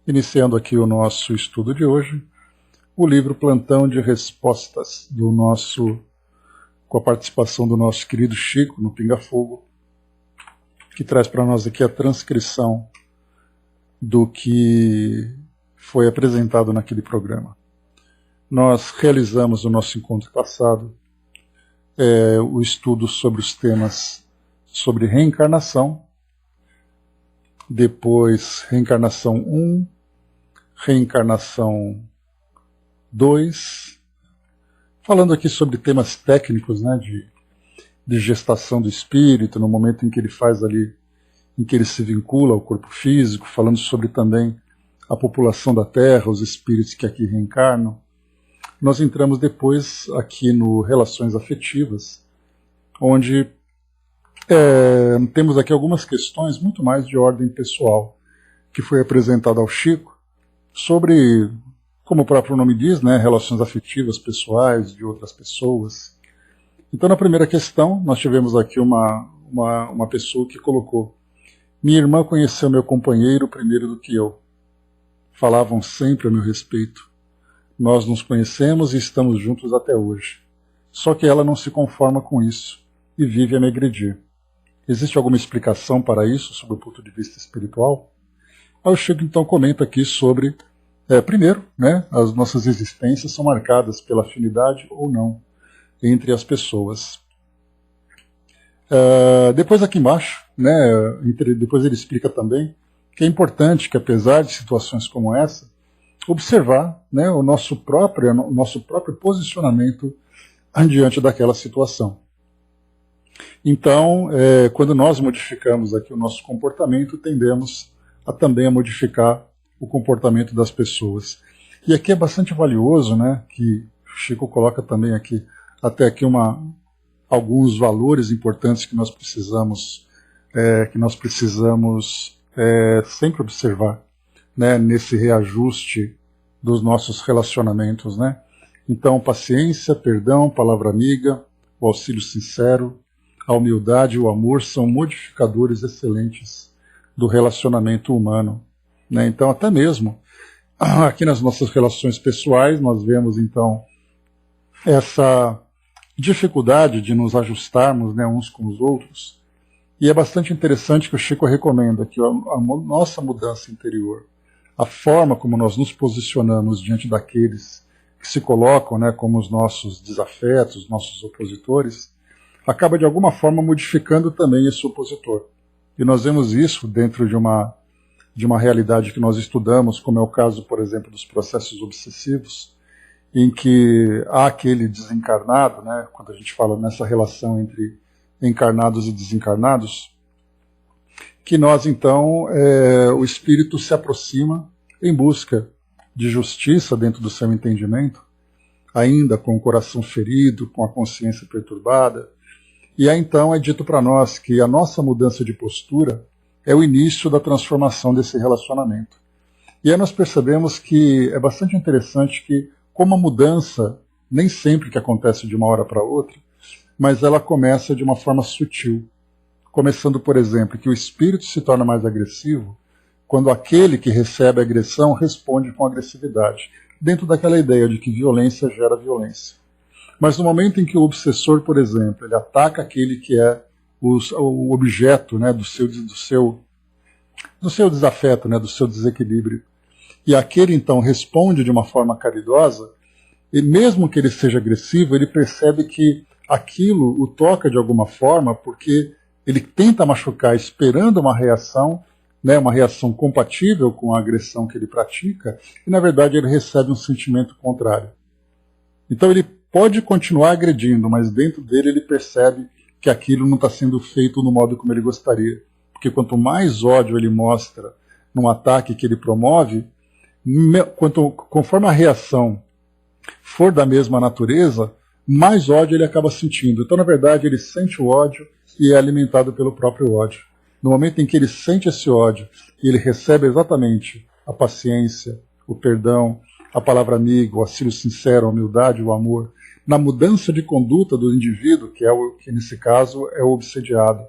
Iniciando aqui o nosso estudo de hoje, o livro Plantão de Respostas, com a participação do nosso querido Chico, no Pinga Fogo, que traz para nós aqui a transcrição do que foi apresentado naquele programa. Nós realizamos o nosso encontro passado, o estudo sobre os temas sobre reencarnação, depois reencarnação 1, reencarnação 2, falando aqui sobre temas técnicos, né, de gestação do espírito, no momento em que ele faz ali, em que ele se vincula ao corpo físico, falando sobre também a população da Terra, os espíritos que aqui reencarnam. Nós entramos depois aqui no Relações Afetivas, onde temos aqui algumas questões muito mais de ordem pessoal, que foi apresentada ao Chico, sobre, como o próprio nome diz, né, relações afetivas pessoais de outras pessoas. Então, na primeira questão, nós tivemos aqui uma pessoa que colocou: minha irmã conheceu meu companheiro primeiro do que eu. Falavam sempre a meu respeito. Nós nos conhecemos e estamos juntos até hoje. Só que ela não se conforma com isso e vive a me agredir. Existe alguma explicação para isso, sob o ponto de vista espiritual? Aí o Chico então comenta aqui sobre, primeiro, né, as nossas existências são marcadas pela afinidade ou não entre as pessoas. Depois aqui embaixo, né, depois ele explica também que é importante que, apesar de situações como essa, observar, né, o nosso próprio posicionamento diante daquela situação. Então, quando nós modificamos aqui o nosso comportamento, tendemos também a modificar o comportamento das pessoas. E aqui é bastante valioso, né, que o Chico coloca também aqui, até aqui alguns valores importantes que nós precisamos sempre observar, né, nesse reajuste dos nossos relacionamentos, né? Então, paciência, perdão, palavra amiga, o auxílio sincero, a humildade e o amor são modificadores excelentes do relacionamento humano, né? Então, até mesmo aqui nas nossas relações pessoais, nós vemos então essa dificuldade de nos ajustarmos, né, uns com os outros. E é bastante interessante que o Chico recomenda que a nossa mudança interior, a forma como nós nos posicionamos diante daqueles que se colocam, né, como os nossos desafetos, nossos opositores, acaba de alguma forma modificando também esse opositor. E nós vemos isso dentro de uma realidade que nós estudamos, como é o caso, por exemplo, dos processos obsessivos, em que há aquele desencarnado, né, quando a gente fala nessa relação entre encarnados e desencarnados, que nós então, o espírito se aproxima em busca de justiça dentro do seu entendimento, ainda com o coração ferido, com a consciência perturbada, e aí então é dito para nós que a nossa mudança de postura é o início da transformação desse relacionamento. E aí nós percebemos que é bastante interessante que, como a mudança nem sempre que acontece de uma hora para outra, mas ela começa de uma forma sutil. Começando, por exemplo, que o espírito se torna mais agressivo quando aquele que recebe a agressão responde com agressividade, dentro daquela ideia de que violência gera violência. Mas no momento em que o obsessor, por exemplo, ele ataca aquele que é o objeto, né, do seu desafeto, né, do seu desequilíbrio, e aquele então responde de uma forma caridosa, e mesmo que ele seja agressivo, ele percebe que aquilo o toca de alguma forma, porque ele tenta machucar esperando uma reação, né, uma reação compatível com a agressão que ele pratica, e na verdade ele recebe um sentimento contrário. Então ele pode continuar agredindo, mas dentro dele ele percebe que aquilo não está sendo feito no modo como ele gostaria. Porque quanto mais ódio ele mostra num ataque que ele promove, conforme a reação for da mesma natureza, mais ódio ele acaba sentindo. Então, na verdade, ele sente o ódio e é alimentado pelo próprio ódio. No momento em que ele sente esse ódio e ele recebe exatamente a paciência, o perdão, a palavra amiga, o auxílio sincero, a humildade, o amor, na mudança de conduta do indivíduo, que nesse caso é o obsediado,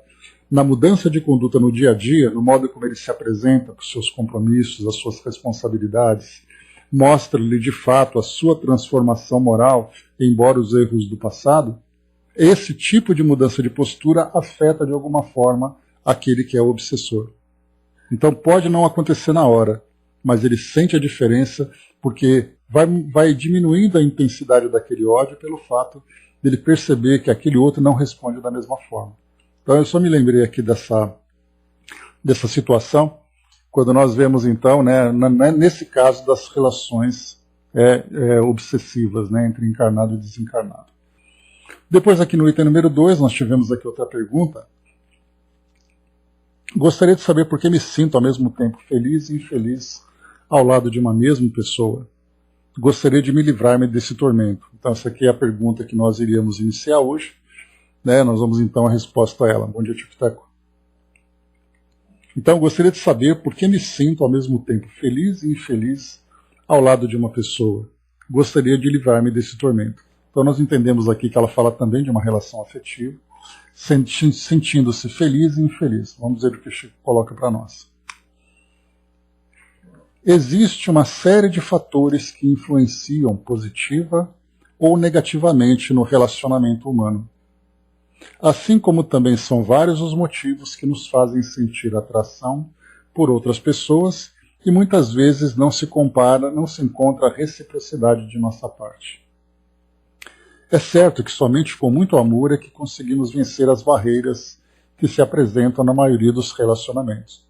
na mudança de conduta no dia a dia, no modo como ele se apresenta para os seus compromissos, as suas responsabilidades, mostra-lhe de fato a sua transformação moral, embora os erros do passado, esse tipo de mudança de postura afeta de alguma forma aquele que é o obsessor. Então pode não acontecer na hora, mas ele sente a diferença porque vai diminuindo a intensidade daquele ódio pelo fato dele perceber que aquele outro não responde da mesma forma. Então eu só me lembrei aqui dessa situação, quando nós vemos então, né, nesse caso das relações obsessivas, né, entre encarnado e desencarnado. Depois aqui no item número 2, nós tivemos aqui outra pergunta. Gostaria de saber por que me sinto ao mesmo tempo feliz e infeliz ao lado de uma mesma pessoa. Gostaria de me livrar-me desse tormento. Então essa aqui é a pergunta que nós iríamos iniciar hoje. Né? Nós vamos então a resposta a ela. Bom dia, Tico Teco. Então gostaria de saber por que me sinto ao mesmo tempo feliz e infeliz ao lado de uma pessoa. Gostaria de livrar-me desse tormento. Então nós entendemos aqui que ela fala também de uma relação afetiva, sentindo-se feliz e infeliz. Vamos ver o que o Chico coloca para nós. Existe uma série de fatores que influenciam positiva ou negativamente no relacionamento humano. Assim como também são vários os motivos que nos fazem sentir atração por outras pessoas e muitas vezes não se encontra a reciprocidade de nossa parte. É certo que somente com muito amor é que conseguimos vencer as barreiras que se apresentam na maioria dos relacionamentos.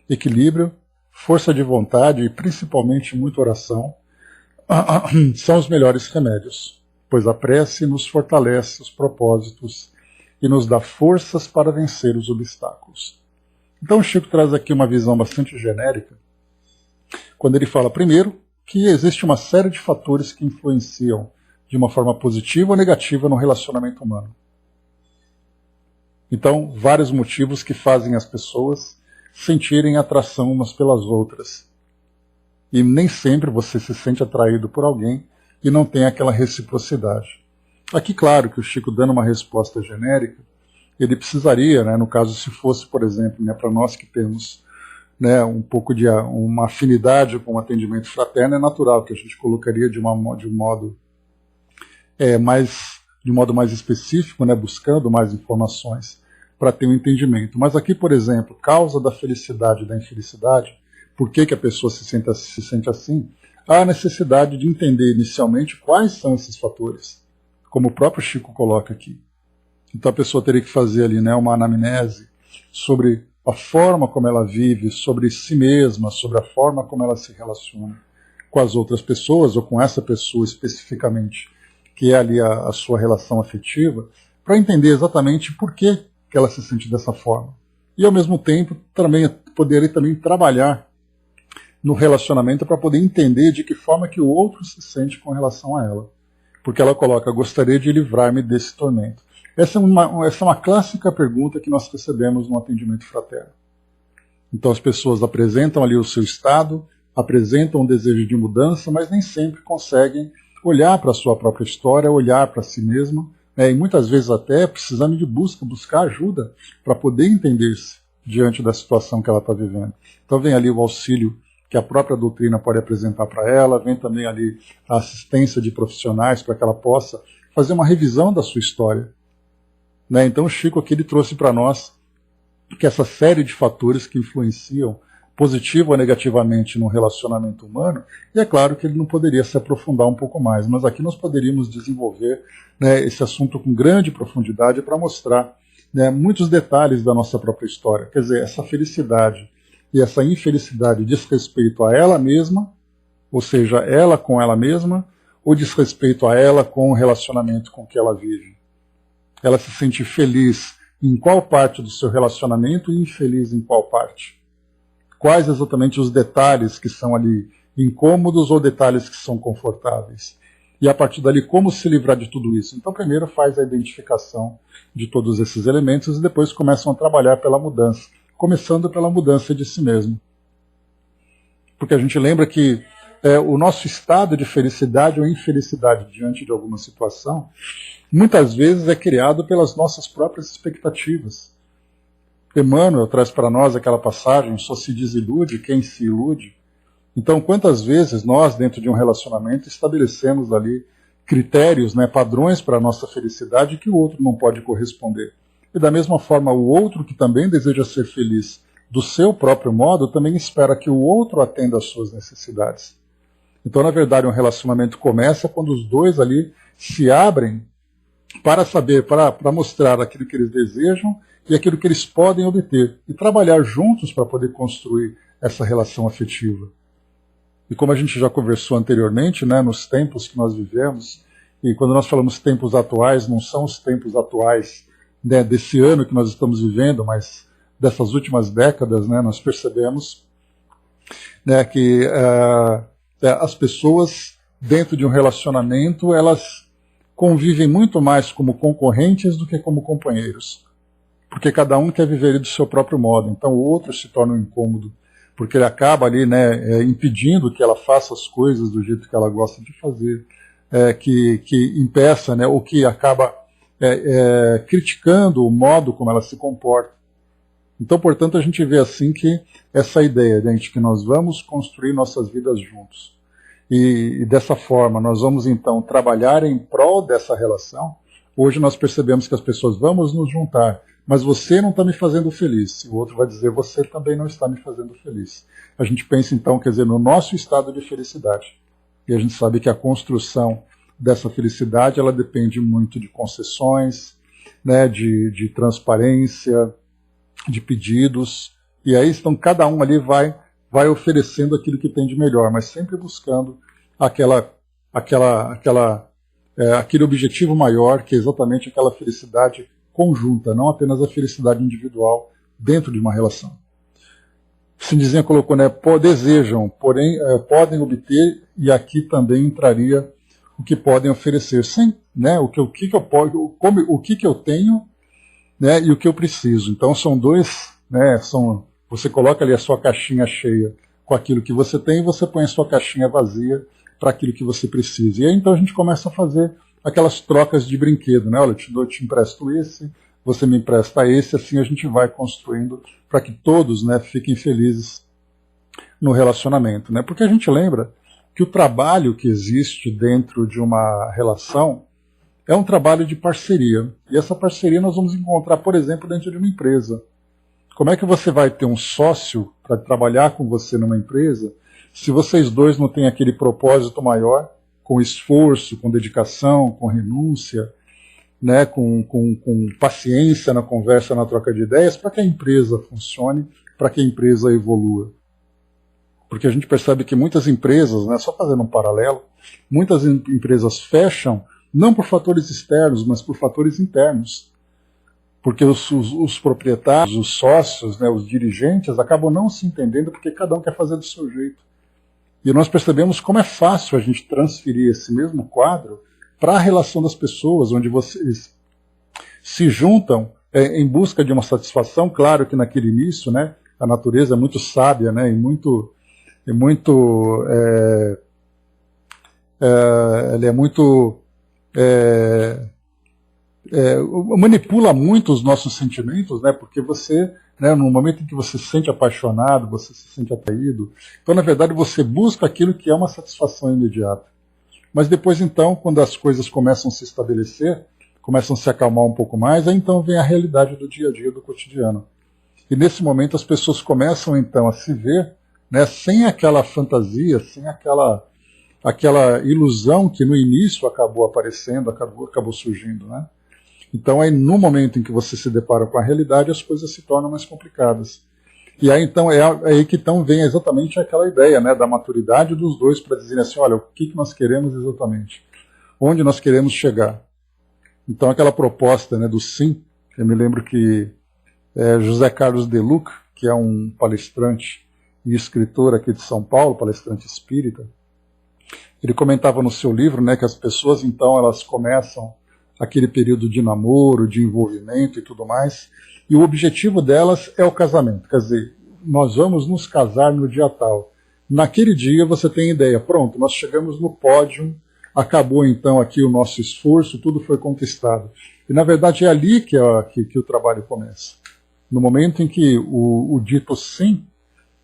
Equilíbrio, força de vontade e principalmente muita oração são os melhores remédios, pois a prece nos fortalece os propósitos e nos dá forças para vencer os obstáculos. Então o Chico traz aqui uma visão bastante genérica, quando ele fala, primeiro, que existe uma série de fatores que influenciam de uma forma positiva ou negativa no relacionamento humano. Então, vários motivos que fazem as pessoas sentirem atração umas pelas outras. E nem sempre você se sente atraído por alguém e não tem aquela reciprocidade. Aqui, claro, que o Chico, dando uma resposta genérica, ele precisaria, né, no caso, se fosse, por exemplo, né, para nós que temos, né, um pouco de uma afinidade com o atendimento fraterno, é natural que a gente colocaria de um modo mais específico, né, buscando mais informações para ter um entendimento. Mas aqui, por exemplo, causa da felicidade e da infelicidade, por que a pessoa se sente assim, há a necessidade de entender inicialmente quais são esses fatores, como o próprio Chico coloca aqui. Então a pessoa teria que fazer ali, né, uma anamnese sobre a forma como ela vive, sobre si mesma, sobre a forma como ela se relaciona com as outras pessoas, ou com essa pessoa especificamente, que é ali a sua relação afetiva, para entender exatamente por que ela se sente dessa forma. E ao mesmo tempo poderia também trabalhar no relacionamento para poder entender de que forma que o outro se sente com relação a ela. Porque ela coloca, gostaria de livrar-me desse tormento. Essa é uma clássica pergunta que nós recebemos no atendimento fraterno. Então as pessoas apresentam ali o seu estado, apresentam um desejo de mudança, mas nem sempre conseguem olhar para a sua própria história, olhar para si mesma, e muitas vezes até precisando de buscar ajuda para poder entender-se diante da situação que ela está vivendo. Então vem ali o auxílio que a própria doutrina pode apresentar para ela, vem também ali a assistência de profissionais para que ela possa fazer uma revisão da sua história. Né? Então o Chico aqui ele trouxe para nós que essa série de fatores que influenciam positivo ou negativamente no relacionamento humano, e é claro que ele não poderia se aprofundar um pouco mais, mas aqui nós poderíamos desenvolver, né, esse assunto com grande profundidade para mostrar, né, muitos detalhes da nossa própria história. Quer dizer, essa felicidade e essa infelicidade diz respeito a ela mesma, ou seja, ela com ela mesma, ou diz respeito a ela com o relacionamento com que ela vive. Ela se sente feliz em qual parte do seu relacionamento e infeliz em qual parte. Quais exatamente os detalhes que são ali incômodos ou detalhes que são confortáveis. E a partir dali, como se livrar de tudo isso? Então, primeiro faz a identificação de todos esses elementos e depois começam a trabalhar pela mudança, começando pela mudança de si mesmo. Porque a gente lembra que o nosso estado de felicidade ou infelicidade diante de alguma situação, muitas vezes é criado pelas nossas próprias expectativas. Emmanuel traz para nós aquela passagem, só se desilude quem se ilude. Então, quantas vezes nós, dentro de um relacionamento, estabelecemos ali critérios, né, padrões para a nossa felicidade que o outro não pode corresponder. E da mesma forma, o outro que também deseja ser feliz do seu próprio modo, também espera que o outro atenda às suas necessidades. Então, na verdade, um relacionamento começa quando os dois ali se abrem para saber, para mostrar aquilo que eles desejam e aquilo que eles podem obter, e trabalhar juntos para poder construir essa relação afetiva. E como a gente já conversou anteriormente, né, nos tempos que nós vivemos, e quando nós falamos tempos atuais, não são os tempos atuais, né, desse ano que nós estamos vivendo, mas dessas últimas décadas, né, nós percebemos, né, que as pessoas, dentro de um relacionamento, elas convivem muito mais como concorrentes do que como companheiros. Porque cada um quer viver do seu próprio modo. Então o outro se torna um incômodo, porque ele acaba ali, né, impedindo que ela faça as coisas do jeito que ela gosta de fazer, que impeça, né, ou que acaba criticando o modo como ela se comporta. Então, portanto, a gente vê assim que essa ideia, gente, que nós vamos construir nossas vidas juntos. E dessa forma nós vamos então trabalhar em prol dessa relação. Hoje nós percebemos que as pessoas vamos nos juntar, mas você não está me fazendo feliz. E o outro vai dizer, você também não está me fazendo feliz. A gente pensa então, quer dizer, no nosso estado de felicidade. E a gente sabe que a construção dessa felicidade, ela depende muito de concessões, né, de transparência, de pedidos. E aí então cada um ali vai oferecendo aquilo que tem de melhor, mas sempre buscando aquele objetivo maior, que é exatamente aquela felicidade conjunta, não apenas a felicidade individual dentro de uma relação. Cindizinha colocou, né, desejam, porém podem obter, e aqui também entraria o que podem oferecer. Sim, né, o que eu tenho, né, e o que eu preciso. Então são dois, né, você coloca ali a sua caixinha cheia com aquilo que você tem e você põe a sua caixinha vazia para aquilo que você precisa. E aí então a gente começa a fazer aquelas trocas de brinquedo, né? Olha, eu te empresto esse, você me empresta esse, assim a gente vai construindo para que todos, né, fiquem felizes no relacionamento, né? Porque a gente lembra que o trabalho que existe dentro de uma relação é um trabalho de parceria. E essa parceria nós vamos encontrar, por exemplo, dentro de uma empresa. Como é que você vai ter um sócio para trabalhar com você numa empresa se vocês dois não têm aquele propósito maior, com esforço, com dedicação, com renúncia, né, com paciência na conversa, na troca de ideias, para que a empresa funcione, para que a empresa evolua? Porque a gente percebe que muitas empresas, né, só fazendo um paralelo, muitas empresas fecham não por fatores externos, mas por fatores internos. Porque os proprietários, os sócios, né, os dirigentes, acabam não se entendendo porque cada um quer fazer do seu jeito. E nós percebemos como é fácil a gente transferir esse mesmo quadro para a relação das pessoas, onde vocês se juntam em busca de uma satisfação. Claro que naquele início, né, a natureza é muito sábia, né, ela é muito manipula muito os nossos sentimentos, né? Porque você, né, no momento em que você se sente apaixonado, você se sente atraído, então na verdade você busca aquilo que é uma satisfação imediata. Mas depois então, quando as coisas começam a se estabelecer, começam a se acalmar um pouco mais, aí então vem a realidade do dia a dia, do cotidiano. E nesse momento as pessoas começam então a se ver, né, sem aquela fantasia, sem aquela ilusão que no início acabou aparecendo, acabou surgindo, né? Então aí no momento em que você se depara com a realidade, as coisas se tornam mais complicadas. E aí então é aí que então vem exatamente aquela ideia, né, da maturidade dos dois para dizerem assim, olha, o que nós queremos exatamente? Onde nós queremos chegar? Então aquela proposta, né, do sim, eu me lembro que José Carlos de Luca, que é um palestrante e escritor aqui de São Paulo, palestrante espírita, ele comentava no seu livro, né, que as pessoas então elas começam aquele período de namoro, de envolvimento e tudo mais, e o objetivo delas é o casamento. Quer dizer, nós vamos nos casar no dia tal. Naquele dia você tem ideia, pronto, nós chegamos no pódio, acabou então aqui o nosso esforço, tudo foi conquistado. E na verdade é ali que o trabalho começa. No momento em que o dito sim,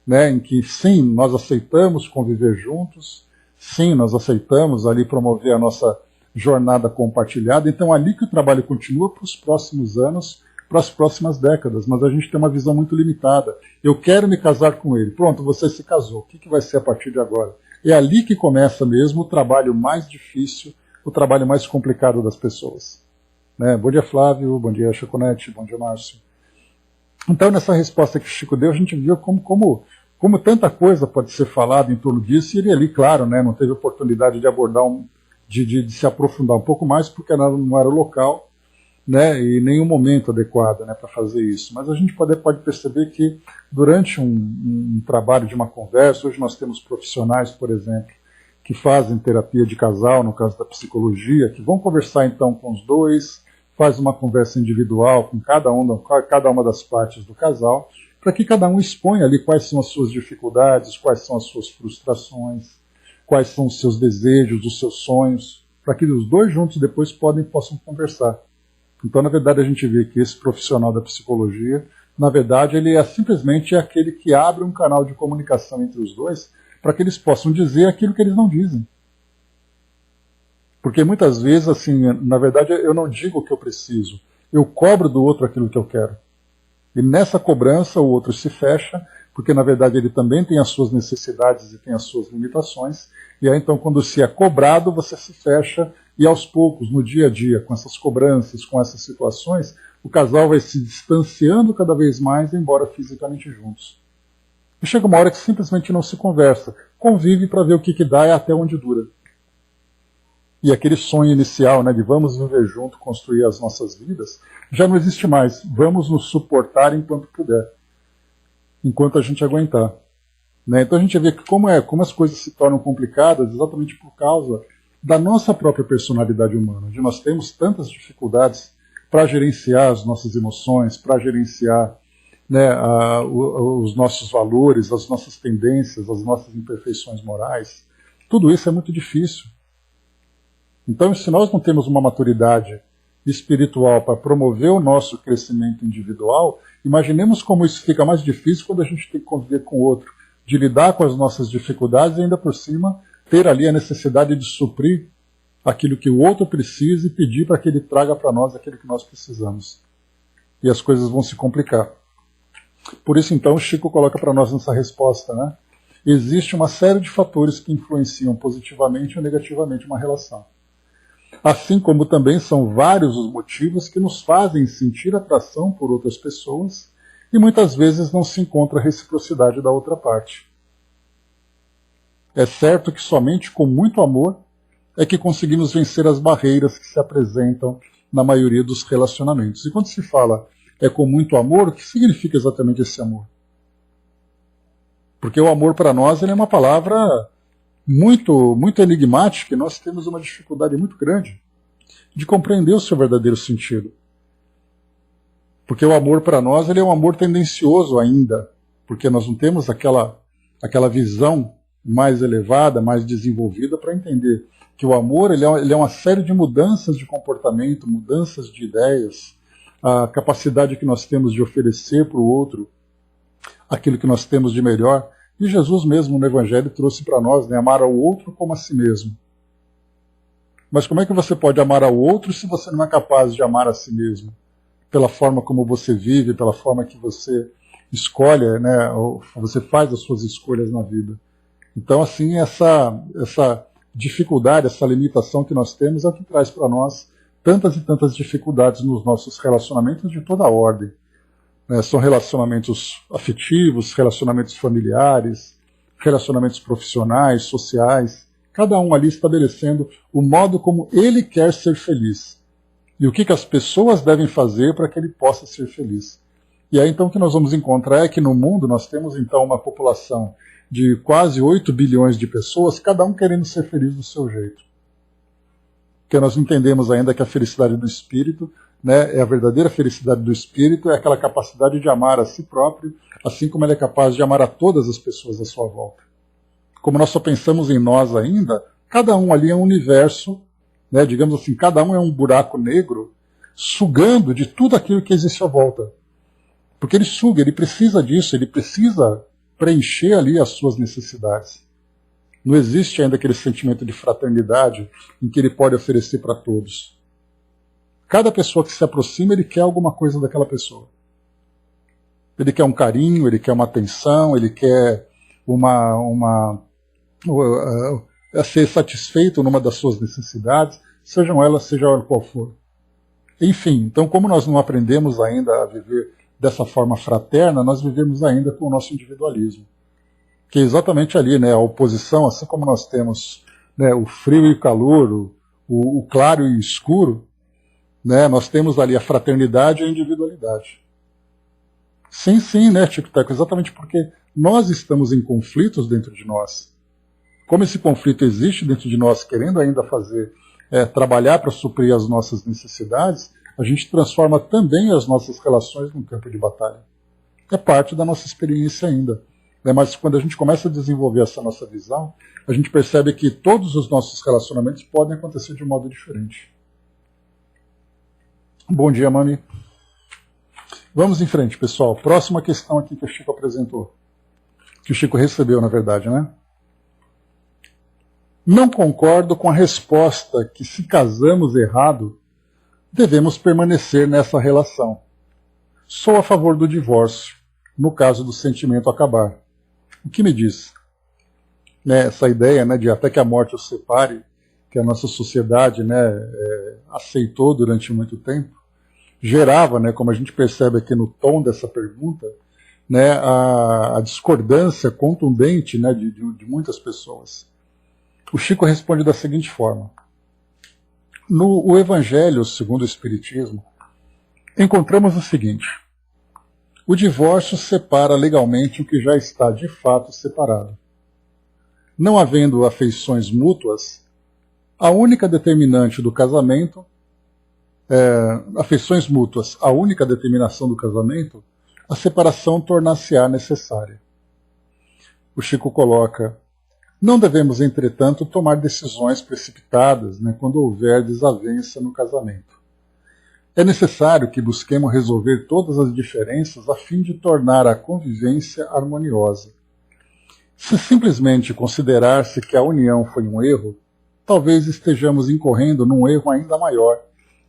né, em que sim, nós aceitamos conviver juntos, sim, nós aceitamos ali promover a nossa jornada compartilhada, então ali que o trabalho continua para os próximos anos, para as próximas décadas, mas a gente tem uma visão muito limitada. Eu quero me casar com ele. Pronto, você se casou. O que vai ser a partir de agora? É ali que começa mesmo o trabalho mais difícil, o trabalho mais complicado das pessoas. Né? Bom dia, Flávio. Bom dia, Chaconete. Bom dia, Márcio. Então, nessa resposta que o Chico deu, a gente viu como tanta coisa pode ser falada em torno disso, e ele ali, claro, né, não teve oportunidade de abordar, de se aprofundar um pouco mais, porque não era o local, né, e nenhum momento adequado, né, para fazer isso. Mas a gente pode perceber que durante um trabalho de uma conversa, hoje nós temos profissionais, por exemplo, que fazem terapia de casal, no caso da psicologia, que vão conversar então com os dois, faz uma conversa individual com cada uma das partes do casal, para que cada um exponha ali quais são as suas dificuldades, quais são as suas frustrações, quais são os seus desejos, os seus sonhos, para que os dois juntos depois possam conversar. Então, na verdade, a gente vê que esse profissional da psicologia, na verdade, ele simplesmente é aquele que abre um canal de comunicação entre os dois para que eles possam dizer aquilo que eles não dizem. Porque muitas vezes, assim, na verdade, eu não digo o que eu preciso, eu cobro do outro aquilo que eu quero. E nessa cobrança o outro se fecha, porque na verdade ele também tem as suas necessidades e tem as suas limitações, e aí então quando se é cobrado você se fecha, e aos poucos, no dia a dia, com essas cobranças, com essas situações, o casal vai se distanciando cada vez mais, embora fisicamente juntos. E chega uma hora que simplesmente não se conversa, convive para ver o que dá e até onde dura. E aquele sonho inicial, né, de vamos viver junto, construir as nossas vidas, já não existe mais. Vamos nos suportar enquanto puder, enquanto a gente aguentar. Né? Então a gente vê que como as coisas se tornam complicadas exatamente por causa da nossa própria personalidade humana, de nós temos tantas dificuldades para gerenciar as nossas emoções, para gerenciar, né, os nossos valores, as nossas tendências, as nossas imperfeições morais. Tudo isso é muito difícil. Então, se nós não temos uma maturidade espiritual para promover o nosso crescimento individual, imaginemos como isso fica mais difícil quando a gente tem que conviver com o outro, de lidar com as nossas dificuldades e ainda por cima ter ali a necessidade de suprir aquilo que o outro precisa e pedir para que ele traga para nós aquilo que nós precisamos. E as coisas vão se complicar. Por isso, então, o Chico coloca para nós nessa resposta, né? Existe uma série de fatores que influenciam positivamente ou negativamente uma relação. Assim como também são vários os motivos que nos fazem sentir atração por outras pessoas e muitas vezes não se encontra a reciprocidade da outra parte. É certo que somente com muito amor é que conseguimos vencer as barreiras que se apresentam na maioria dos relacionamentos. E quando se fala é com muito amor, o que significa exatamente esse amor? Porque o amor para nós ele é uma palavra muito enigmática, e nós temos uma dificuldade muito grande de compreender o seu verdadeiro sentido. Porque o amor para nós ele é um amor tendencioso ainda, porque nós não temos aquela visão mais elevada, mais desenvolvida para entender que o amor ele é uma série de mudanças de comportamento, mudanças de ideias, a capacidade que nós temos de oferecer para o outro aquilo que nós temos de melhor. E Jesus mesmo no Evangelho trouxe para nós, né, amar ao outro como a si mesmo. Mas como é que você pode amar ao outro se você não é capaz de amar a si mesmo? Pela forma como você vive, pela forma que você escolhe, né, você faz as suas escolhas na vida. Então, assim, essa dificuldade, essa limitação que nós temos é o que traz para nós tantas e tantas dificuldades nos nossos relacionamentos de toda a ordem. São relacionamentos afetivos, relacionamentos familiares, relacionamentos profissionais, sociais, cada um ali estabelecendo o modo como ele quer ser feliz. E o que as pessoas devem fazer para que ele possa ser feliz. E aí então o que nós vamos encontrar é que no mundo nós temos então uma população de quase 8 bilhões de pessoas, cada um querendo ser feliz do seu jeito. Porque nós entendemos ainda que a felicidade do espírito, né, é a verdadeira felicidade do espírito, é aquela capacidade de amar a si próprio, assim como ele é capaz de amar a todas as pessoas à sua volta. Como nós só pensamos em nós ainda, cada um ali é um universo, né, digamos assim, cada um é um buraco negro, sugando de tudo aquilo que existe à volta. Porque ele suga, ele precisa disso, ele precisa preencher ali as suas necessidades. Não existe ainda aquele sentimento de fraternidade em que ele pode oferecer para todos. Cada pessoa que se aproxima, ele quer alguma coisa daquela pessoa. Ele quer um carinho, ele quer uma atenção, ele quer ser satisfeito numa das suas necessidades, seja ela qual for. Enfim, então como nós não aprendemos ainda a viver dessa forma fraterna, nós vivemos ainda com o nosso individualismo. Que é exatamente ali, né, a oposição, assim como nós temos, né, o frio e o calor, o claro e o escuro, né, nós temos ali a fraternidade e a individualidade. Sim, né, Tico-Teco, exatamente porque nós estamos em conflitos dentro de nós. Como esse conflito existe dentro de nós, querendo ainda trabalhar para suprir as nossas necessidades, a gente transforma também as nossas relações num campo de batalha. É parte da nossa experiência ainda. Mas quando a gente começa a desenvolver essa nossa visão, a gente percebe que todos os nossos relacionamentos podem acontecer de um modo diferente. Bom dia, Mami. Vamos em frente, pessoal. Próxima questão aqui que o Chico apresentou. Que o Chico recebeu, na verdade, né? Não concordo com a resposta que, se casamos errado, devemos permanecer nessa relação. Sou a favor do divórcio, no caso do sentimento acabar. O que me diz? Essa ideia, né, de até que a morte os separe, que a nossa sociedade, né, aceitou durante muito tempo, gerava, né, como a gente percebe aqui no tom dessa pergunta, né, a discordância contundente, né, de muitas pessoas. O Chico responde da seguinte forma. No Evangelho segundo o Espiritismo, encontramos o seguinte: o divórcio separa legalmente o que já está de fato separado. Não havendo afeições mútuas, a única determinante do casamento, afeições mútuas, a única determinação do casamento, a separação tornar-se-á necessária. O Chico coloca: não devemos, entretanto, tomar decisões precipitadas, né, quando houver desavença no casamento. É necessário que busquemos resolver todas as diferenças a fim de tornar a convivência harmoniosa. Se simplesmente considerar-se que a união foi um erro, talvez estejamos incorrendo num erro ainda maior,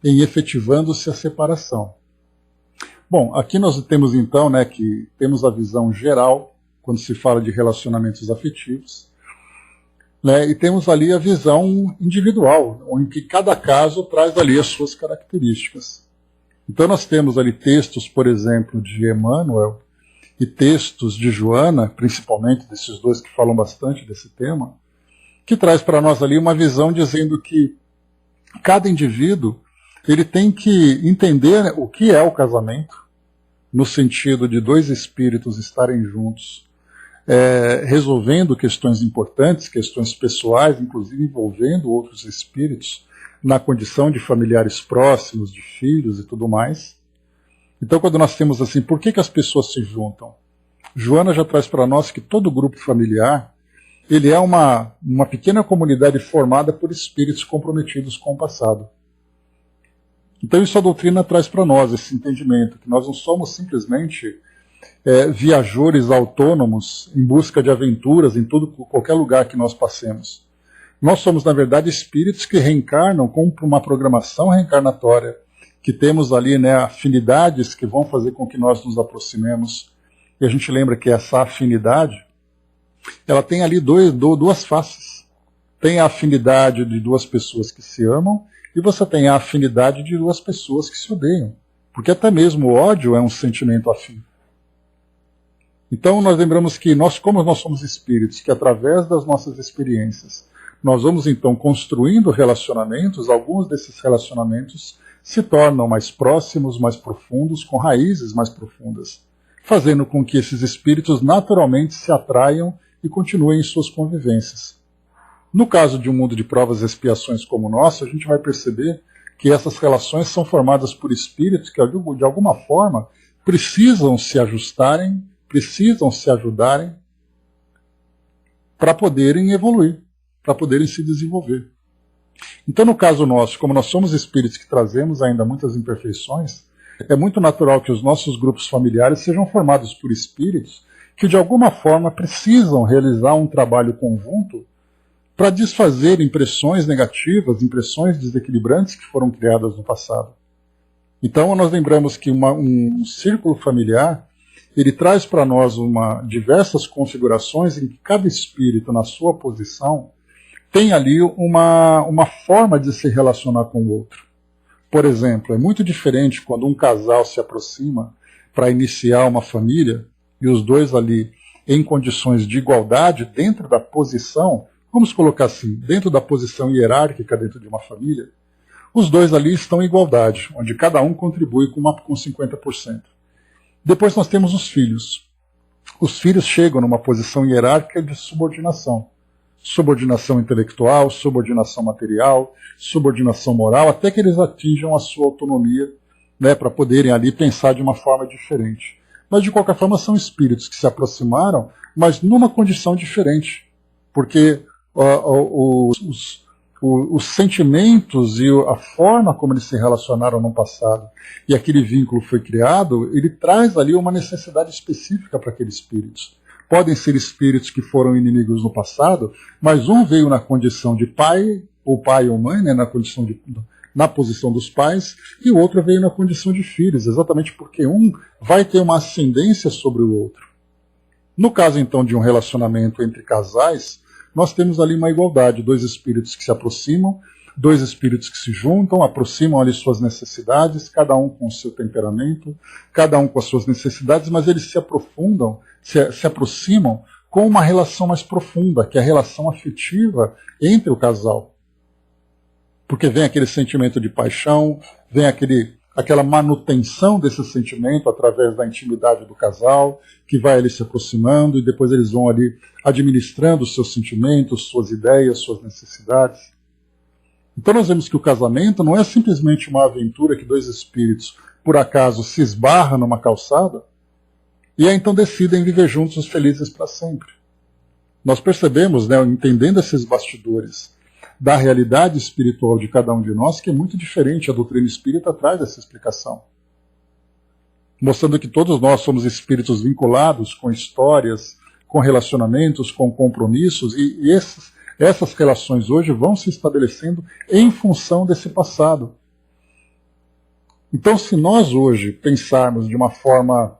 em efetivando-se a separação. Bom, aqui nós temos então, né, que temos a visão geral, quando se fala de relacionamentos afetivos, né, e temos ali a visão individual, em que cada caso traz ali as suas características. Então nós temos ali textos, por exemplo, de Emmanuel e textos de Joana, principalmente desses dois que falam bastante desse tema, que traz para nós ali uma visão dizendo que cada indivíduo ele tem que entender o que é o casamento, no sentido de dois espíritos estarem juntos, resolvendo questões importantes, questões pessoais, inclusive envolvendo outros espíritos, na condição de familiares próximos, de filhos e tudo mais. Então, quando nós temos assim, por que as pessoas se juntam? Joana já traz para nós que todo grupo familiar ele é uma pequena comunidade formada por espíritos comprometidos com o passado. Então, isso a doutrina traz para nós, esse entendimento, que nós não somos simplesmente viajores autônomos em busca de aventuras em qualquer lugar que nós passemos. Nós somos, na verdade, espíritos que reencarnam com uma programação reencarnatória, que temos ali, né, afinidades que vão fazer com que nós nos aproximemos. E a gente lembra que essa afinidade, ela tem ali duas faces. Tem a afinidade de duas pessoas que se amam, e você tem a afinidade de duas pessoas que se odeiam. Porque até mesmo o ódio é um sentimento afim. Então nós lembramos que como nós somos espíritos, que através das nossas experiências, nós vamos então construindo relacionamentos, alguns desses relacionamentos se tornam mais próximos, mais profundos, com raízes mais profundas, fazendo com que esses espíritos naturalmente se atraiam e continuem em suas convivências. No caso de um mundo de provas e expiações como o nosso, a gente vai perceber que essas relações são formadas por espíritos que, de alguma forma, precisam se ajustarem, precisam se ajudarem para poderem evoluir, para poderem se desenvolver. Então, no caso nosso, como nós somos espíritos que trazemos ainda muitas imperfeições, É muito natural que os nossos grupos familiares sejam formados por espíritos que de alguma forma precisam realizar um trabalho conjunto para desfazer impressões negativas, impressões desequilibrantes que foram criadas no passado. Então nós lembramos que um círculo familiar, ele traz para nós diversas configurações em que cada espírito, na sua posição, tem ali uma forma de se relacionar com o outro. Por exemplo, é muito diferente quando um casal se aproxima para iniciar uma família e os dois ali em condições de igualdade dentro da posição, vamos colocar assim, dentro da posição hierárquica dentro de uma família, os dois ali estão em igualdade, onde cada um contribui com 50%. Depois nós temos os filhos. Os filhos chegam numa posição hierárquica de subordinação. Subordinação intelectual, subordinação material, subordinação moral, até que eles atinjam a sua autonomia, né, para poderem ali pensar de uma forma diferente. Mas de qualquer forma são espíritos que se aproximaram, mas numa condição diferente. Porque os sentimentos e a forma como eles se relacionaram no passado e aquele vínculo foi criado, ele traz ali uma necessidade específica para aqueles espíritos. Podem ser espíritos que foram inimigos no passado, mas um veio na condição de pai ou mãe, né, na posição dos pais, e o outro veio na condição de filhos, exatamente porque um vai ter uma ascendência sobre o outro. No caso, então, de um relacionamento entre casais, nós temos ali uma igualdade, dois espíritos que se aproximam, dois espíritos que se juntam, aproximam ali suas necessidades, cada um com o seu temperamento, cada um com as suas necessidades, mas eles se aprofundam, se aproximam com uma relação mais profunda, que é a relação afetiva entre o casal. Porque vem aquele sentimento de paixão, vem aquela manutenção desse sentimento através da intimidade do casal, que vai ali se aproximando e depois eles vão ali administrando os seus sentimentos, suas ideias, suas necessidades. Então nós vemos que o casamento não é simplesmente uma aventura que dois espíritos, por acaso, se esbarram numa calçada e aí então decidem viver juntos felizes para sempre. Nós percebemos, né, entendendo esses bastidores da realidade espiritual de cada um de nós, que é muito diferente. A doutrina espírita traz essa explicação, mostrando que todos nós somos espíritos vinculados com histórias, com relacionamentos, com compromissos, e essas relações hoje vão se estabelecendo em função desse passado. Então, se nós hoje pensarmos de uma forma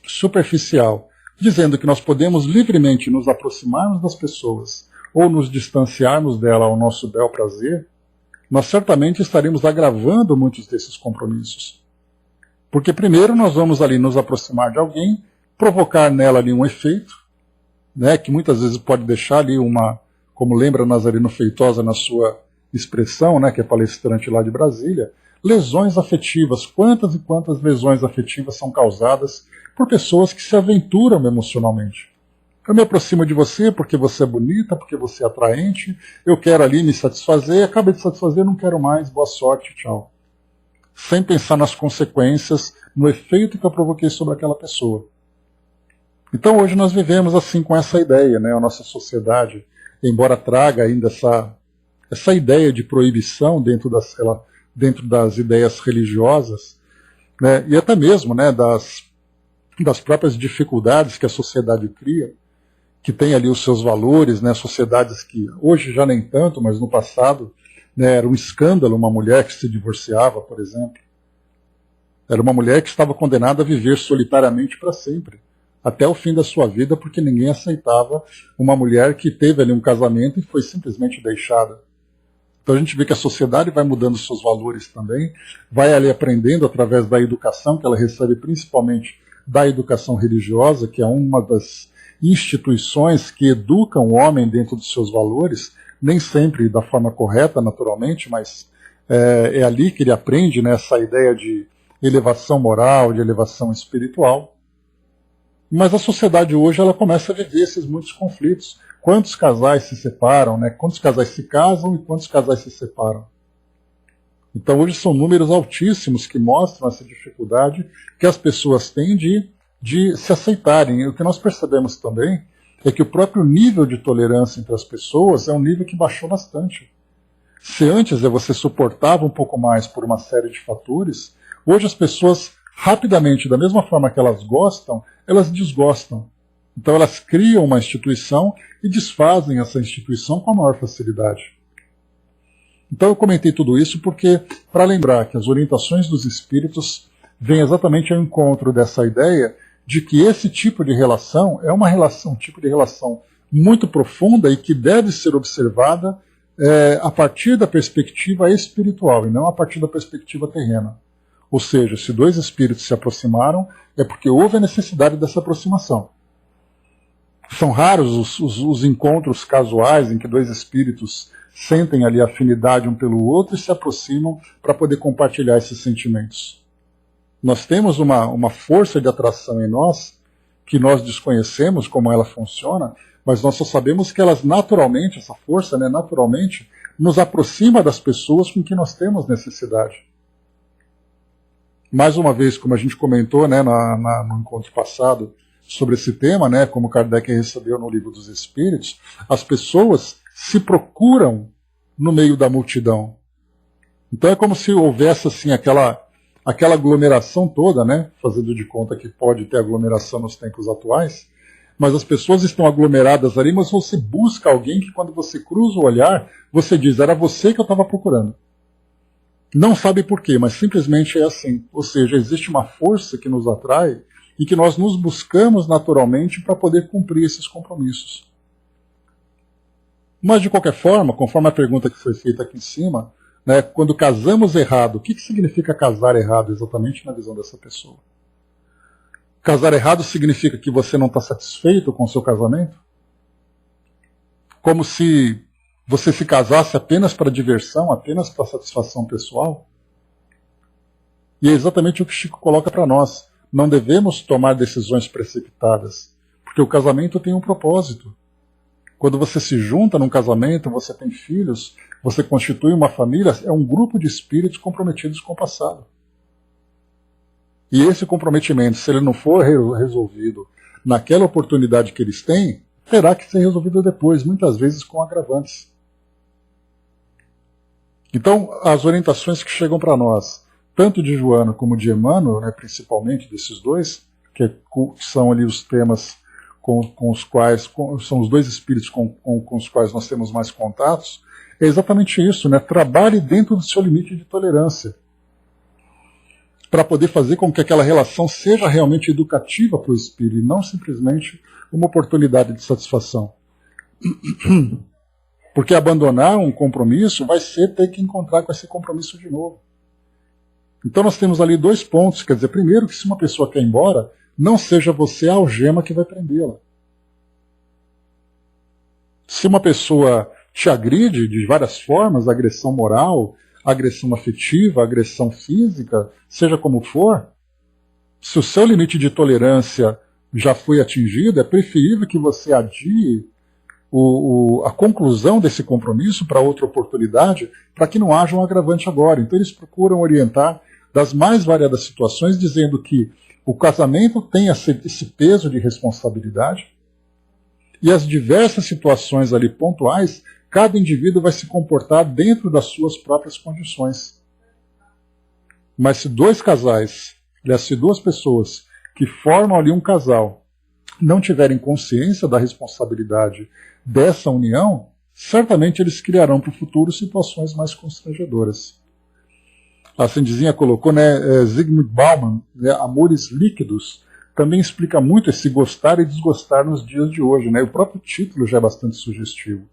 superficial, dizendo que nós podemos livremente nos aproximarmos das pessoas ou nos distanciarmos dela ao nosso bel prazer, nós certamente estaremos agravando muitos desses compromissos. Porque primeiro nós vamos ali nos aproximar de alguém, provocar nela ali um efeito, né, que muitas vezes pode deixar ali como lembra Nazareno Feitosa na sua expressão, né, que é palestrante lá de Brasília, lesões afetivas. Quantas e quantas lesões afetivas são causadas por pessoas que se aventuram emocionalmente? Eu me aproximo de você porque você é bonita, porque você é atraente, eu quero ali me satisfazer, acabei de satisfazer, não quero mais, boa sorte, tchau. Sem pensar nas consequências, no efeito que eu provoquei sobre aquela pessoa. Então hoje nós vivemos assim com essa ideia, né? A nossa sociedade, embora traga ainda essa ideia de proibição dentro das ideias religiosas, né? E até mesmo, né, das próprias dificuldades que a sociedade cria, que tem ali os seus valores, né, sociedades que hoje já nem tanto, mas no passado, né, era um escândalo uma mulher que se divorciava, por exemplo. Era uma mulher que estava condenada a viver solitariamente para sempre, até o fim da sua vida, porque ninguém aceitava uma mulher que teve ali um casamento e foi simplesmente deixada. Então a gente vê que a sociedade vai mudando seus valores também, vai ali aprendendo através da educação que ela recebe principalmente da educação religiosa, que é uma das instituições que educam o homem dentro dos seus valores, nem sempre da forma correta, naturalmente, mas é ali que ele aprende, né, essa ideia de elevação moral, de elevação espiritual. Mas a sociedade hoje ela começa a viver esses muitos conflitos. Quantos casais se separam, né? Quantos casais se casam e quantos casais se separam? Então hoje são números altíssimos que mostram essa dificuldade que as pessoas têm de se aceitarem. E o que nós percebemos também é que o próprio nível de tolerância entre as pessoas é um nível que baixou bastante. Se antes você suportava um pouco mais por uma série de fatores, Hoje as pessoas, rapidamente, da mesma forma que elas gostam, elas desgostam. Então elas criam uma instituição e desfazem essa instituição com a maior facilidade. Então eu comentei tudo isso porque, para lembrar que as orientações dos espíritos vêm exatamente ao encontro dessa ideia de que esse tipo de relação é um tipo de relação muito profunda e que deve ser observada a partir da perspectiva espiritual e não a partir da perspectiva terrena. Ou seja, se dois espíritos se aproximaram, é porque houve a necessidade dessa aproximação. São raros os encontros casuais em que dois espíritos sentem ali afinidade um pelo outro e se aproximam para poder compartilhar esses sentimentos. Nós temos uma força de atração em nós que nós desconhecemos como ela funciona, mas nós só sabemos que elas naturalmente, essa força, né, naturalmente, nos aproxima das pessoas com que nós temos necessidade. Mais uma vez, como a gente comentou, né, no encontro passado sobre esse tema, né, como Kardec recebeu no Livro dos Espíritos, as pessoas se procuram no meio da multidão. Então é como se houvesse assim aquela aglomeração toda, né, fazendo de conta que pode ter aglomeração nos tempos atuais, mas as pessoas estão aglomeradas ali, mas você busca alguém que quando você cruza o olhar, você diz, era você que eu estava procurando. Não sabe por quê, mas simplesmente é assim. Ou seja, existe uma força que nos atrai e que nós nos buscamos naturalmente para poder cumprir esses compromissos. Mas, de qualquer forma, conforme a pergunta que foi feita aqui em cima, né, quando casamos errado, o que significa casar errado exatamente na visão dessa pessoa? Casar errado significa que você não está satisfeito com o seu casamento? Como se você se casasse apenas para diversão, apenas para satisfação pessoal? E é exatamente o que Chico coloca para nós. Não devemos tomar decisões precipitadas, porque o casamento tem um propósito. Quando você se junta num casamento, você tem filhos, você constitui uma família, é um grupo de espíritos comprometidos com o passado. E esse comprometimento, se ele não for resolvido naquela oportunidade que eles têm, terá que ser resolvido depois, muitas vezes com agravantes. Então, as orientações que chegam para nós, tanto de Joana como de Emmanuel, né, principalmente desses dois, que são ali os temas com os quais, são os dois espíritos com os quais nós temos mais contatos, é exatamente isso, né? Trabalhe dentro do seu limite de tolerância, para poder fazer com que aquela relação seja realmente educativa para o espírito, e não simplesmente uma oportunidade de satisfação. Porque abandonar um compromisso vai ser ter que encontrar com esse compromisso de novo. Então nós temos ali dois pontos, quer dizer, primeiro que se uma pessoa quer ir embora, não seja você a algema que vai prendê-la. Se uma pessoa te agride de várias formas, agressão moral, agressão afetiva, agressão física, seja como for, se o seu limite de tolerância já foi atingido, é preferível que você adie a conclusão desse compromisso para outra oportunidade, para que não haja um agravante agora. Então eles procuram orientar das mais variadas situações, dizendo que o casamento tem esse peso de responsabilidade e as diversas situações ali pontuais, cada indivíduo vai se comportar dentro das suas próprias condições. Mas se dois casais, aliás, se duas pessoas que formam ali um casal não tiverem consciência da responsabilidade dessa união, certamente eles criarão para o futuro situações mais constrangedoras. A Cindizinha colocou, né, Zygmunt Bauman, né, Amores Líquidos, também explica muito esse gostar e desgostar nos dias de hoje. Né? O próprio título já é bastante sugestivo.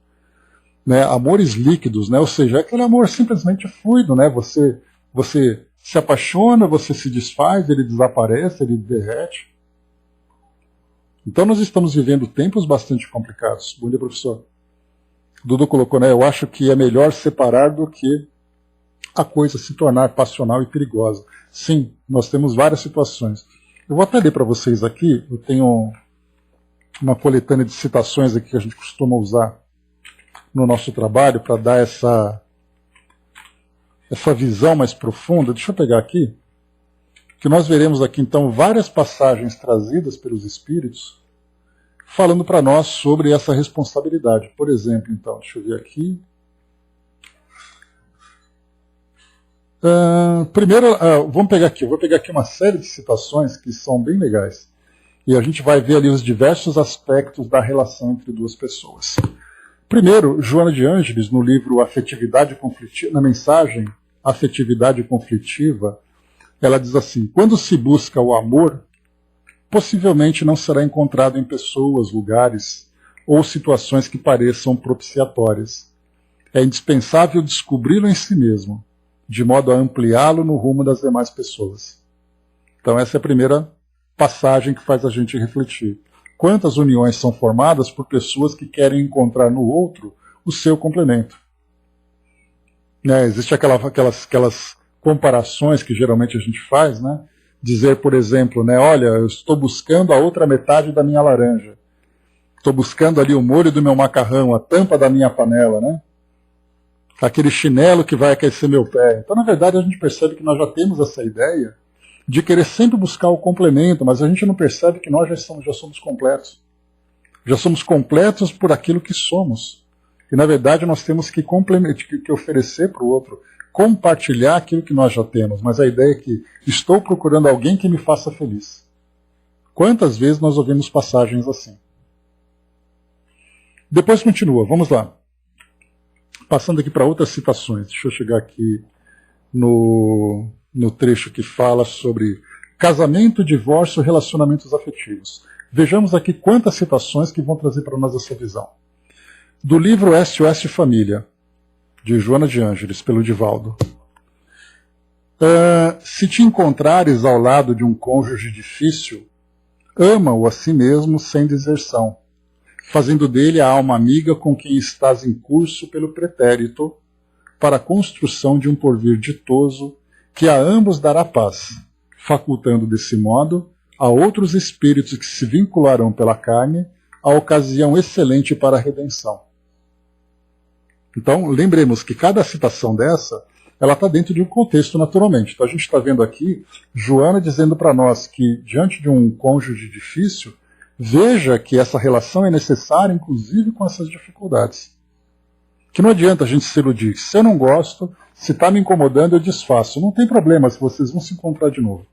Né? Amores líquidos, né? Ou seja, é aquele amor simplesmente fluido. Né? Você se apaixona, você se desfaz, ele desaparece, ele derrete. Então nós estamos vivendo tempos bastante complicados. Bom dia, professor. Dudu colocou, né? Eu acho que é melhor separar do que a coisa se tornar passional e perigosa. Sim, nós temos várias situações. Eu vou até ler para vocês aqui, eu tenho uma coletânea de citações aqui que a gente costuma usar no nosso trabalho para dar essa visão mais profunda. Deixa eu pegar aqui, que nós veremos aqui então várias passagens trazidas pelos Espíritos falando para nós sobre essa responsabilidade. Por exemplo, então, deixa eu ver aqui. Primeiro, vamos pegar aqui. Eu vou pegar aqui uma série de citações que são bem legais. E a gente vai ver ali os diversos aspectos da relação entre duas pessoas. Primeiro, Joana de Ângeles, no livro Afetividade Conflitiva, na mensagem Afetividade Conflitiva, ela diz assim: quando se busca o amor, possivelmente não será encontrado em pessoas, lugares ou situações que pareçam propiciatórias. É indispensável descobri-lo em si mesmo, de modo a ampliá-lo no rumo das demais pessoas. Então essa é a primeira passagem que faz a gente refletir. Quantas uniões são formadas por pessoas que querem encontrar no outro o seu complemento? Existem aquelas comparações que geralmente a gente faz, né? Dizer, por exemplo, olha, eu estou buscando a outra metade da minha laranja. Estou buscando ali o molho do meu macarrão, a tampa da minha panela, né? Aquele chinelo que vai aquecer meu pé. Então, na verdade, a gente percebe que nós já temos essa ideia de querer sempre buscar o complemento, mas a gente não percebe que nós já somos completos. Já somos completos por aquilo que somos. E, na verdade, nós temos que oferecer para o outro, compartilhar aquilo que nós já temos. Mas a ideia é que estou procurando alguém que me faça feliz. Quantas vezes nós ouvimos passagens assim? Depois continua, vamos lá. Passando aqui para outras citações. Deixa eu chegar aqui no trecho que fala sobre casamento, divórcio, relacionamentos afetivos. Vejamos aqui quantas citações que vão trazer para nós essa visão. Do livro SOS Família, de Joana de Ângeles, pelo Divaldo. Se te encontrares ao lado de um cônjuge difícil, ama-o a si mesmo sem deserção, fazendo dele a alma amiga com quem estás em curso pelo pretérito, para a construção de um porvir ditoso que a ambos dará paz, facultando desse modo a outros espíritos que se vincularão pela carne a ocasião excelente para a redenção. Então, lembremos que cada citação dessa, ela está dentro de um contexto naturalmente. Então a gente está vendo aqui Joana dizendo para nós que, diante de um cônjuge difícil, veja que essa relação é necessária, inclusive com essas dificuldades. Que não adianta a gente se iludir. Se eu não gosto, se está me incomodando, eu desfaço. Não tem problema se vocês vão se encontrar de novo.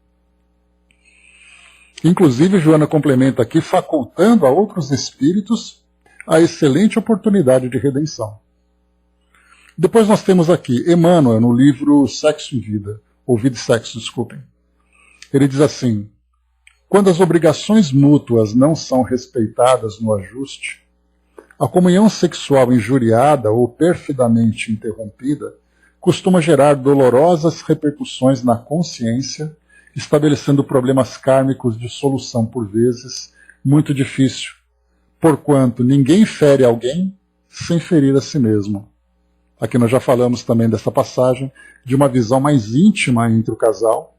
Inclusive, Joana complementa aqui, facultando a outros espíritos a excelente oportunidade de redenção. Depois nós temos aqui Emmanuel, no livro Sexo e Vida, ou Vida e Sexo, desculpem. Ele diz assim: quando as obrigações mútuas não são respeitadas no ajuste, a comunhão sexual injuriada ou perfidamente interrompida costuma gerar dolorosas repercussões na consciência, estabelecendo problemas kármicos de solução, por vezes, muito difícil, porquanto ninguém fere alguém sem ferir a si mesmo. Aqui nós já falamos também dessa passagem, de uma visão mais íntima entre o casal,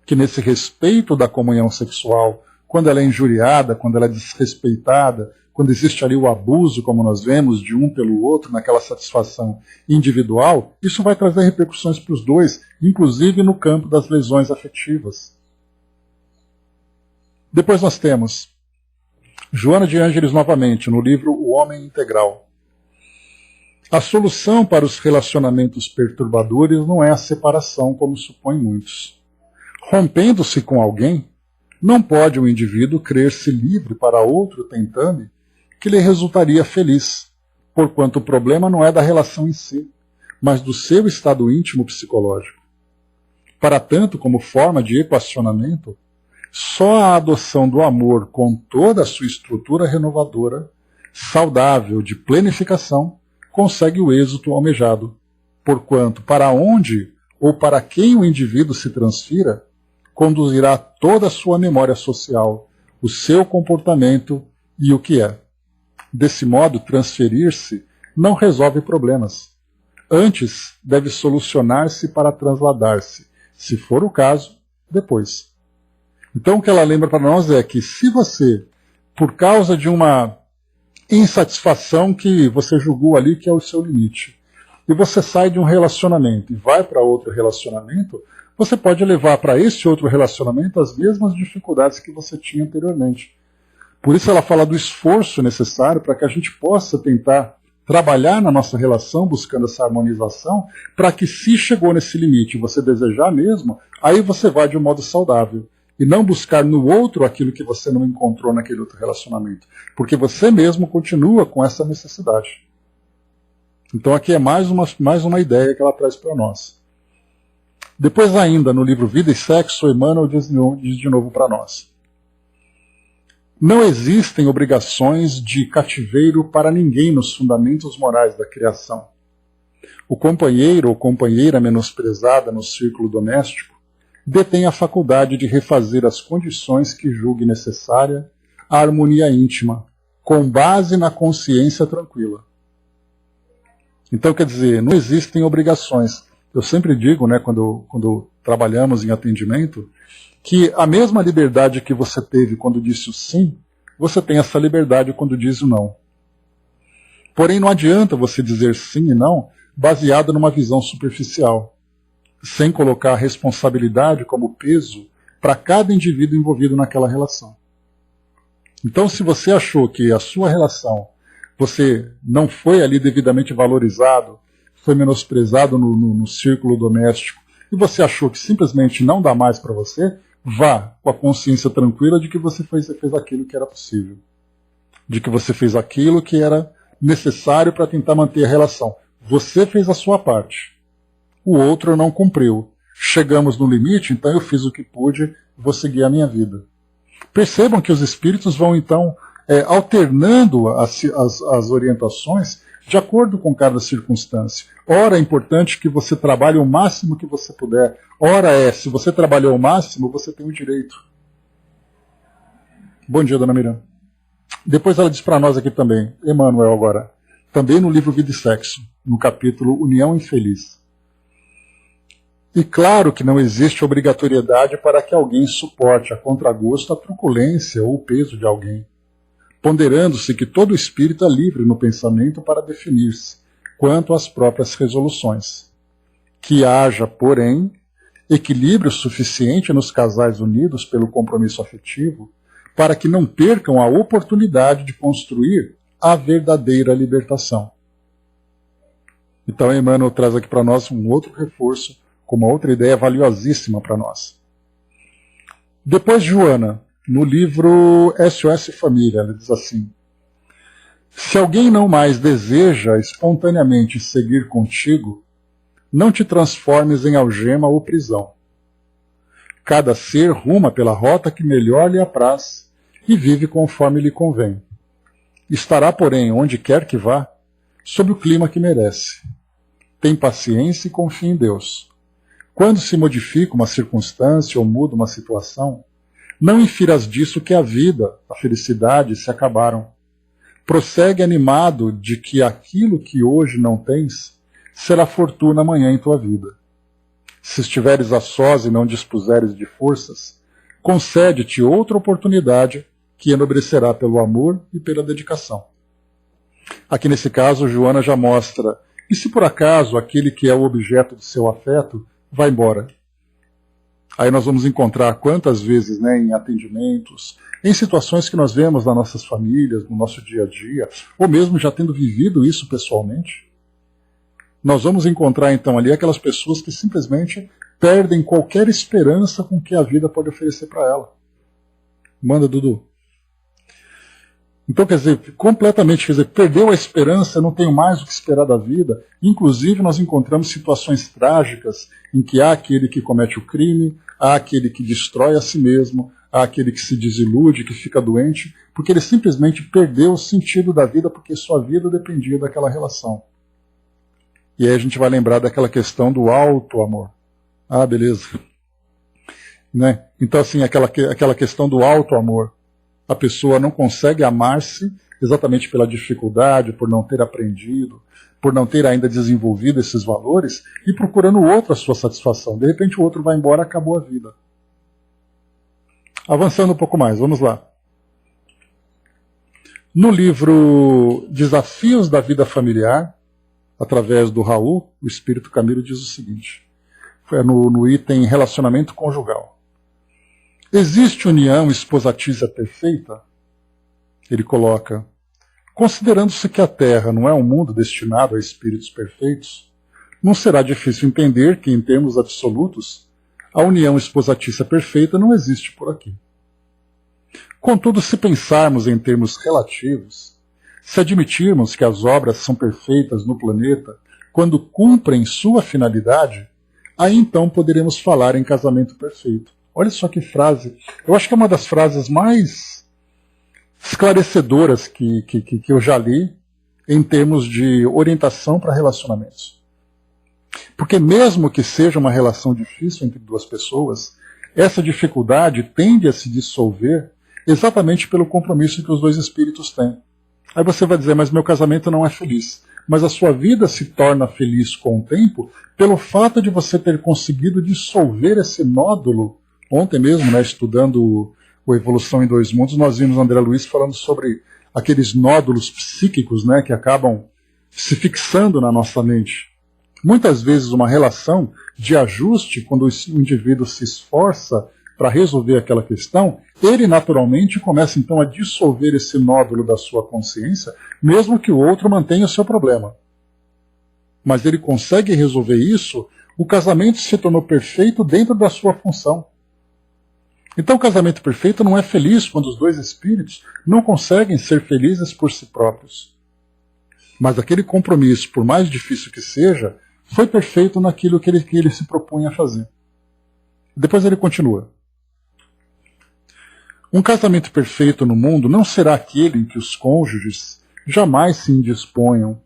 que nesse respeito da comunhão sexual, quando ela é injuriada, quando ela é desrespeitada, quando existe ali o abuso, como nós vemos, de um pelo outro, naquela satisfação individual, isso vai trazer repercussões para os dois, inclusive no campo das lesões afetivas. Depois nós temos Joana de Ângeles novamente, no livro O Homem Integral. A solução para os relacionamentos perturbadores não é a separação, como supõem muitos. Rompendo-se com alguém, não pode o indivíduo crer-se livre para outro tentame que lhe resultaria feliz, porquanto o problema não é da relação em si, mas do seu estado íntimo psicológico. Para tanto, como forma de equacionamento, só a adoção do amor com toda a sua estrutura renovadora, saudável, de planificação, consegue o êxito almejado, porquanto para onde ou para quem o indivíduo se transfira, conduzirá toda a sua memória social, o seu comportamento e o que é. Desse modo, transferir-se não resolve problemas. Antes, deve solucionar-se para trasladar-se, se for o caso, depois. Então, o que ela lembra para nós é que se você, por causa de uma insatisfação que você julgou ali que é o seu limite, e você sai de um relacionamento e vai para outro relacionamento, você pode levar para esse outro relacionamento as mesmas dificuldades que você tinha anteriormente. Por isso ela fala do esforço necessário para que a gente possa tentar trabalhar na nossa relação, buscando essa harmonização, para que se chegou nesse limite, você desejar mesmo, aí você vai de um modo saudável. E não buscar no outro aquilo que você não encontrou naquele outro relacionamento. Porque você mesmo continua com essa necessidade. Então aqui é mais uma ideia que ela traz para nós. Depois ainda, no livro Vida e Sexo, Emmanuel diz de novo para nós. Não existem obrigações de cativeiro para ninguém nos fundamentos morais da criação. O companheiro ou companheira menosprezada no círculo doméstico detém a faculdade de refazer as condições que julgue necessária a harmonia íntima, com base na consciência tranquila. Então, quer dizer, não existem obrigações. Eu sempre digo, né, quando trabalhamos em atendimento, que a mesma liberdade que você teve quando disse o sim, você tem essa liberdade quando diz o não. Porém, não adianta você dizer sim e não baseado numa visão superficial, sem colocar a responsabilidade como peso para cada indivíduo envolvido naquela relação. Então, se você achou que a sua relação, você não foi ali devidamente valorizado, foi menosprezado no círculo doméstico, e você achou que simplesmente não dá mais para você, vá com a consciência tranquila de que você fez aquilo que era possível. De que você fez aquilo que era necessário para tentar manter a relação. Você fez a sua parte. O outro não cumpriu. Chegamos no limite, então eu fiz o que pude, vou seguir a minha vida. Percebam que os espíritos vão então alternando as orientações de acordo com cada circunstância. Ora é importante que você trabalhe o máximo que você puder. Ora se você trabalhou o máximo, você tem o direito. Bom dia, dona Miranda. Depois ela diz para nós aqui também, Emmanuel agora, também no livro Vida e Sexo, no capítulo União Infeliz. E claro que não existe obrigatoriedade para que alguém suporte a contragosto a truculência ou o peso de alguém, ponderando-se que todo espírito é livre no pensamento para definir-se quanto às próprias resoluções. Que haja, porém, equilíbrio suficiente nos casais unidos pelo compromisso afetivo para que não percam a oportunidade de construir a verdadeira libertação. Então, Emmanuel traz aqui para nós um outro reforço, com uma outra ideia valiosíssima para nós. Depois, Joana, no livro SOS Família, ela diz assim: se alguém não mais deseja espontaneamente seguir contigo, não te transformes em algema ou prisão. Cada ser ruma pela rota que melhor lhe apraz e vive conforme lhe convém. Estará, porém, onde quer que vá, sob o clima que merece. Tem paciência e confia em Deus. Quando se modifica uma circunstância ou muda uma situação, não infiras disso que a vida, a felicidade se acabaram. Prossegue animado de que aquilo que hoje não tens será fortuna amanhã em tua vida. Se estiveres a sós e não dispuseres de forças, concede-te outra oportunidade que enobrecerá pelo amor e pela dedicação. Aqui nesse caso, Joana já mostra, e se por acaso aquele que é o objeto do seu afeto vai embora? Aí nós vamos encontrar quantas vezes, né, em atendimentos, em situações que nós vemos nas nossas famílias, no nosso dia a dia, ou mesmo já tendo vivido isso pessoalmente, nós vamos encontrar então ali aquelas pessoas que simplesmente perdem qualquer esperança com que a vida pode oferecer para ela. Manda, Dudu. Então, quer dizer, perdeu a esperança, não tenho mais o que esperar da vida. Inclusive, nós encontramos situações trágicas em que há aquele que comete o crime, há aquele que destrói a si mesmo, há aquele que se desilude, que fica doente, porque ele simplesmente perdeu o sentido da vida, porque sua vida dependia daquela relação. E aí a gente vai lembrar daquela questão do alto amor. Ah, beleza. Né? Então, assim, aquela questão do alto amor. A pessoa não consegue amar-se exatamente pela dificuldade, por não ter aprendido, por não ter ainda desenvolvido esses valores, e procurando o outro a sua satisfação. De repente o outro vai embora, acabou a vida. Avançando um pouco mais, vamos lá. No livro Desafios da Vida Familiar, através do Raul, o Espírito Camilo diz o seguinte, foi no item relacionamento conjugal. Existe união esposatícia perfeita? Ele coloca, Considerando-se que a Terra não é um mundo destinado a espíritos perfeitos, não será difícil entender que, em termos absolutos, a união esposatícia perfeita não existe por aqui. Contudo, se pensarmos em termos relativos, se admitirmos que as obras são perfeitas no planeta quando cumprem sua finalidade, aí então poderemos falar em casamento perfeito. Olha só que frase. Eu acho que é uma das frases mais esclarecedoras que eu já li em termos de orientação para relacionamentos. Porque mesmo que seja uma relação difícil entre duas pessoas, essa dificuldade tende a se dissolver exatamente pelo compromisso que os dois espíritos têm. Aí você vai dizer, mas meu casamento não é feliz. Mas a sua vida se torna feliz com o tempo pelo fato de você ter conseguido dissolver esse nódulo. Ontem mesmo, né, estudando o Evolução em Dois Mundos, nós vimos André Luiz falando sobre aqueles nódulos psíquicos, né, que acabam se fixando na nossa mente. Muitas vezes uma relação de ajuste, quando o indivíduo se esforça para resolver aquela questão, ele naturalmente começa então a dissolver esse nódulo da sua consciência, mesmo que o outro mantenha o seu problema. Mas ele consegue resolver isso, o casamento se tornou perfeito dentro da sua função. Então o casamento perfeito não é feliz quando os dois espíritos não conseguem ser felizes por si próprios. Mas aquele compromisso, por mais difícil que seja, foi perfeito naquilo que ele se propunha a fazer. Depois ele continua. Um casamento perfeito no mundo não será aquele em que os cônjuges jamais se indisponham,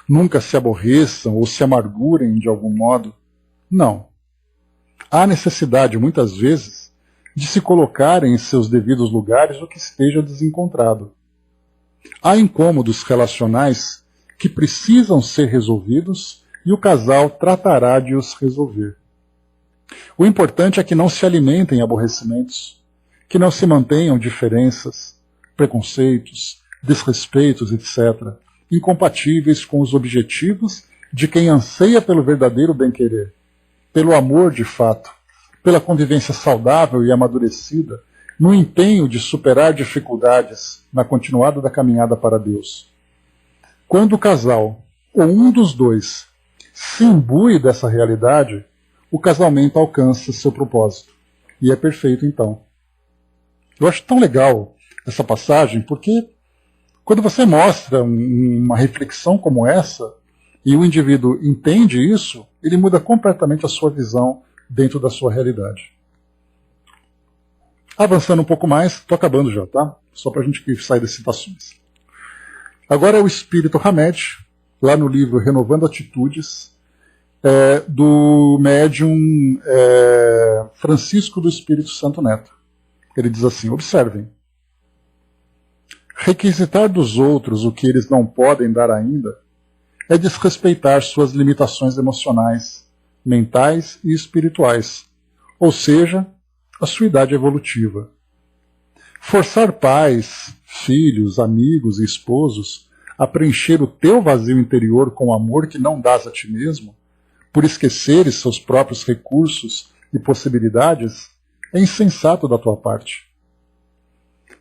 nunca se aborreçam ou se amargurem de algum modo. Não. Há necessidade, muitas vezes, de se colocarem em seus devidos lugares o que esteja desencontrado. Há incômodos relacionais que precisam ser resolvidos e o casal tratará de os resolver. O importante é que não se alimentem aborrecimentos, que não se mantenham diferenças, preconceitos, desrespeitos, etc., incompatíveis com os objetivos de quem anseia pelo verdadeiro bem-querer, pelo amor de fato, pela convivência saudável e amadurecida, no empenho de superar dificuldades na continuada da caminhada para Deus. Quando o casal, ou um dos dois, se imbui dessa realidade, o casamento alcança seu propósito. E é perfeito então. Eu acho tão legal essa passagem, porque quando você mostra uma reflexão como essa, e o indivíduo entende isso, ele muda completamente a sua visão dentro da sua realidade. Avançando um pouco mais, estou acabando já, tá? Só para a gente sair das citações. Agora é o Espírito Hamed, lá no livro Renovando Atitudes, do médium Francisco do Espírito Santo Neto. Ele diz assim, observem. Requisitar dos outros o que eles não podem dar ainda é desrespeitar suas limitações emocionais, mentais e espirituais, ou seja, a sua idade evolutiva. Forçar pais, filhos, amigos e esposos a preencher o teu vazio interior com o amor que não dás a ti mesmo, por esqueceres seus próprios recursos e possibilidades, é insensato da tua parte.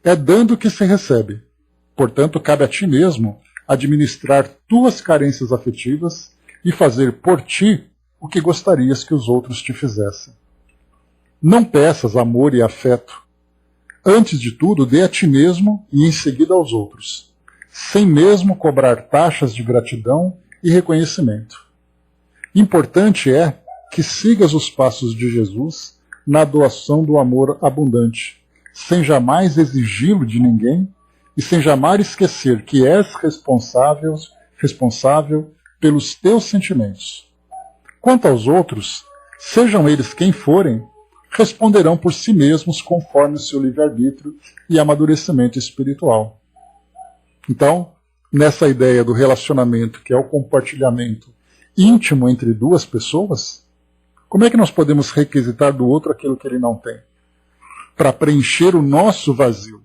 É dando que se recebe. Portanto, cabe a ti mesmo administrar tuas carências afetivas e fazer por ti o que gostarias que os outros te fizessem. Não peças amor e afeto. Antes de tudo, dê a ti mesmo e em seguida aos outros, sem mesmo cobrar taxas de gratidão e reconhecimento. Importante é que sigas os passos de Jesus na doação do amor abundante, sem jamais exigi-lo de ninguém e sem jamais esquecer que és responsável pelos teus sentimentos. Quanto aos outros, sejam eles quem forem, responderão por si mesmos conforme o seu livre-arbítrio e amadurecimento espiritual. Então, nessa ideia do relacionamento, que é o compartilhamento íntimo entre duas pessoas, como é que nós podemos requisitar do outro aquilo que ele não tem? Para preencher o nosso vazio.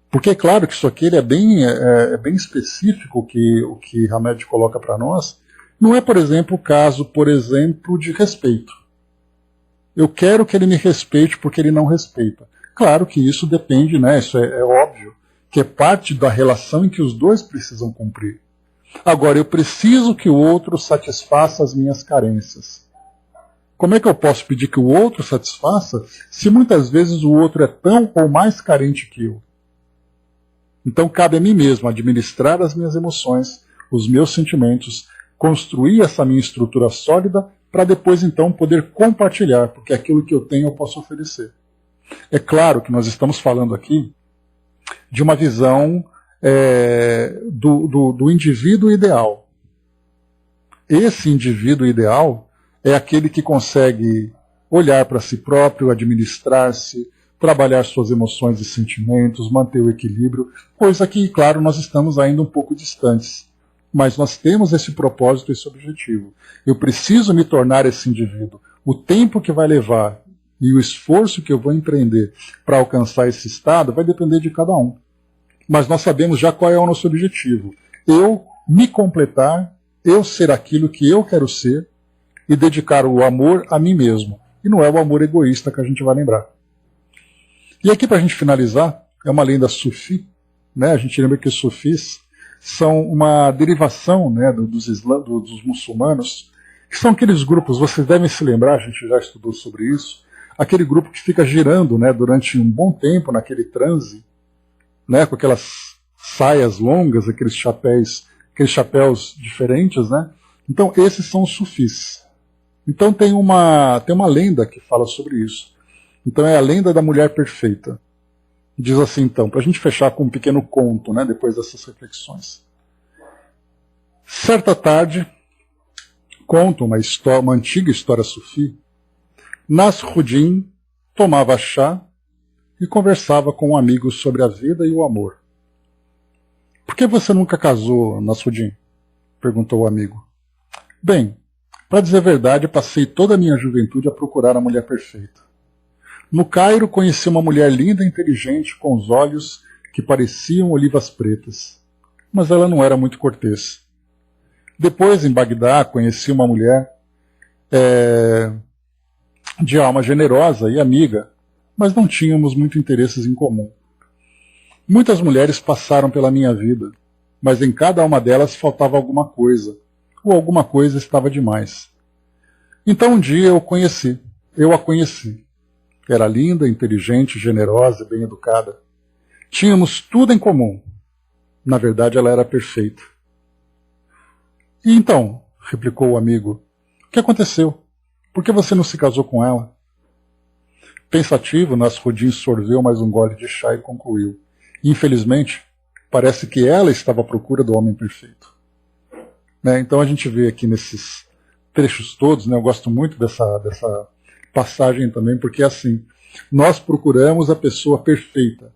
Porque é claro que isso aqui é bem específico o que Hamed coloca para nós. Não é, por exemplo, o caso, de respeito. Eu quero que ele me respeite porque ele não respeita. Claro que isso depende, né? Isso é óbvio, que é parte da relação em que os dois precisam cumprir. Agora, eu preciso que o outro satisfaça as minhas carências. Como é que eu posso pedir que o outro satisfaça se muitas vezes o outro é tão ou mais carente que eu? Então cabe a mim mesmo administrar as minhas emoções, os meus sentimentos, construir essa minha estrutura sólida para depois então poder compartilhar, porque aquilo que eu tenho eu posso oferecer. É claro que nós estamos falando aqui de uma visão do indivíduo ideal. Esse indivíduo ideal é aquele que consegue olhar para si próprio, administrar-se, trabalhar suas emoções e sentimentos, manter o equilíbrio, coisa que, claro, nós estamos ainda um pouco distantes. Mas nós temos esse propósito, esse objetivo. Eu preciso me tornar esse indivíduo. O tempo que vai levar e o esforço que eu vou empreender para alcançar esse estado vai depender de cada um. Mas nós sabemos já qual é o nosso objetivo. Eu me completar, eu ser aquilo que eu quero ser e dedicar o amor a mim mesmo. E não é o amor egoísta que a gente vai lembrar. E aqui, para a gente finalizar, é uma lenda sufi. Né? A gente lembra que os sufis são uma derivação, né, dos muçulmanos, que são aqueles grupos, vocês devem se lembrar, a gente já estudou sobre isso, aquele grupo que fica girando, né, durante um bom tempo naquele transe, né, com aquelas saias longas, aqueles chapéus diferentes, né? Então esses são os sufis. Então tem uma lenda que fala sobre isso. Então é a lenda da mulher perfeita. Diz assim então, para a gente fechar com um pequeno conto, né, depois dessas reflexões. Certa tarde, conta uma antiga história sufi, Nasruddin tomava chá e conversava com um amigo sobre a vida e o amor. Por que você nunca casou, Nasruddin? Perguntou o amigo. Bem, para dizer a verdade, passei toda a minha juventude a procurar a mulher perfeita. No Cairo conheci uma mulher linda e inteligente, com os olhos que pareciam olivas pretas. Mas ela não era muito cortês. Depois, em Bagdá, conheci uma mulher de alma generosa e amiga, mas não tínhamos muito interesses em comum. Muitas mulheres passaram pela minha vida, mas em cada uma delas faltava alguma coisa, ou alguma coisa estava demais. Então um dia eu a conheci. Era linda, inteligente, generosa, bem educada. Tínhamos tudo em comum. Na verdade, ela era perfeita. E então, replicou o amigo, o que aconteceu? Por que você não se casou com ela? Pensativo, Nasruddin sorveu mais um gole de chá e concluiu. Infelizmente, parece que ela estava à procura do homem perfeito. Né? Então a gente vê aqui nesses trechos todos, né, eu gosto muito dessa passagem também, porque é assim, nós procuramos a pessoa perfeita,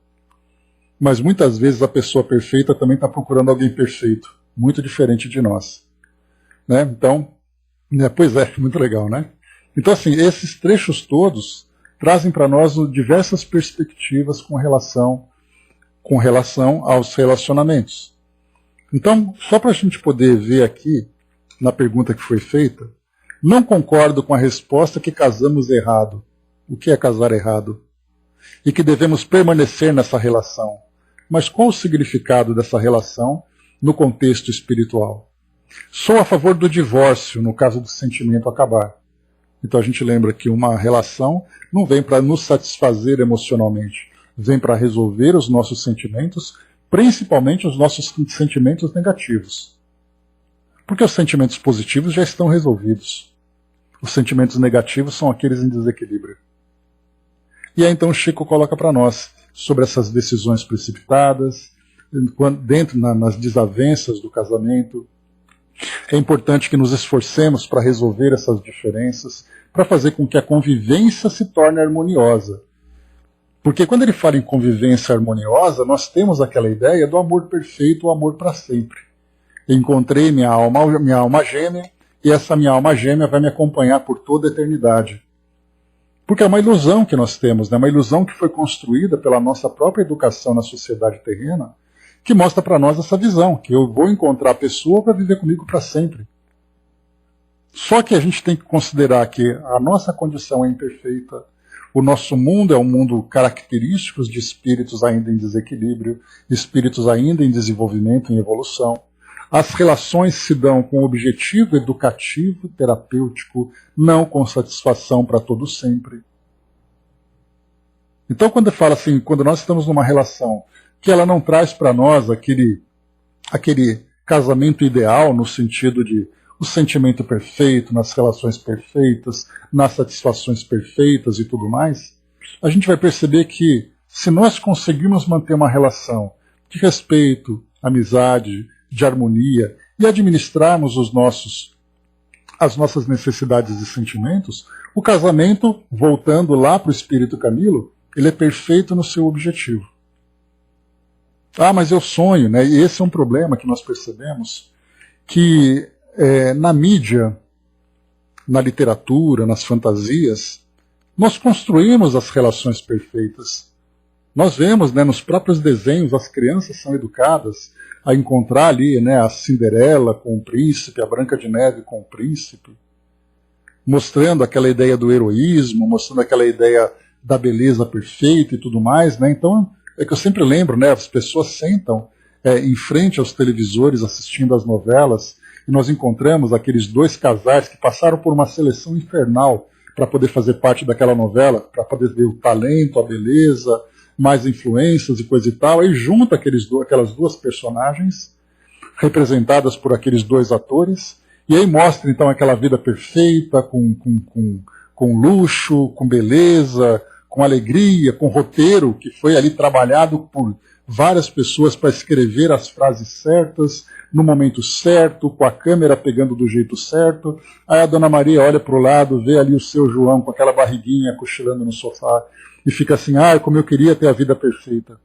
mas muitas vezes a pessoa perfeita também está procurando alguém perfeito, muito diferente de nós. Né? Então, pois é, muito legal, né? Então assim, esses trechos todos trazem para nós diversas perspectivas com relação aos relacionamentos. Então, só para a gente poder ver aqui, na pergunta que foi feita, não concordo com a resposta que casamos errado. O que é casar errado? E que devemos permanecer nessa relação. Mas qual o significado dessa relação no contexto espiritual? Sou a favor do divórcio, no caso do sentimento acabar. Então a gente lembra que uma relação não vem para nos satisfazer emocionalmente, vem para resolver os nossos sentimentos, principalmente os nossos sentimentos negativos. Porque os sentimentos positivos já estão resolvidos. Os sentimentos negativos são aqueles em desequilíbrio. E aí então Chico coloca para nós sobre essas decisões precipitadas, nas desavenças do casamento. É importante que nos esforcemos para resolver essas diferenças, para fazer com que a convivência se torne harmoniosa. Porque quando ele fala em convivência harmoniosa, nós temos aquela ideia do amor perfeito, o amor para sempre. Encontrei minha alma gêmea, e essa minha alma gêmea vai me acompanhar por toda a eternidade. Porque é uma ilusão que nós temos, né? Uma ilusão que foi construída pela nossa própria educação na sociedade terrena, que mostra para nós essa visão, que eu vou encontrar a pessoa para viver comigo para sempre. Só que a gente tem que considerar que a nossa condição é imperfeita, O nosso mundo é um mundo característico de espíritos ainda em desequilíbrio, espíritos ainda em desenvolvimento, em evolução. As relações se dão com objetivo educativo, terapêutico, não com satisfação para todo sempre. Então, quando fala assim, quando nós estamos numa relação que ela não traz para nós aquele casamento ideal, no sentido de o sentimento perfeito, nas relações perfeitas, nas satisfações perfeitas e tudo mais, a gente vai perceber que se nós conseguirmos manter uma relação de respeito, amizade, de harmonia e administrarmos as nossas necessidades e sentimentos, o casamento, voltando lá para o espírito Camilo, ele é perfeito no seu objetivo. Ah, mas eu sonho, né? E esse é um problema que nós percebemos, que na mídia, na literatura, nas fantasias, nós construímos as relações perfeitas. Nós vemos, né, nos próprios desenhos, as crianças são educadas a encontrar ali, né, a Cinderela com o príncipe, a Branca de Neve com o príncipe, mostrando aquela ideia do heroísmo, mostrando aquela ideia da beleza perfeita e tudo mais, né? Então, é que eu sempre lembro, né, as pessoas sentam em frente aos televisores assistindo às novelas e nós encontramos aqueles dois casais que passaram por uma seleção infernal para poder fazer parte daquela novela, para poder ver o talento, a beleza, mais influências e coisa e tal, aí junta aquelas duas personagens representadas por aqueles dois atores, e aí mostra então aquela vida perfeita, com luxo, com beleza, com alegria, com roteiro que foi ali trabalhado por várias pessoas para escrever as frases certas, no momento certo, com a câmera pegando do jeito certo. Aí a Dona Maria olha para o lado, vê ali o seu João com aquela barriguinha cochilando no sofá e fica assim, como eu queria ter a vida perfeita.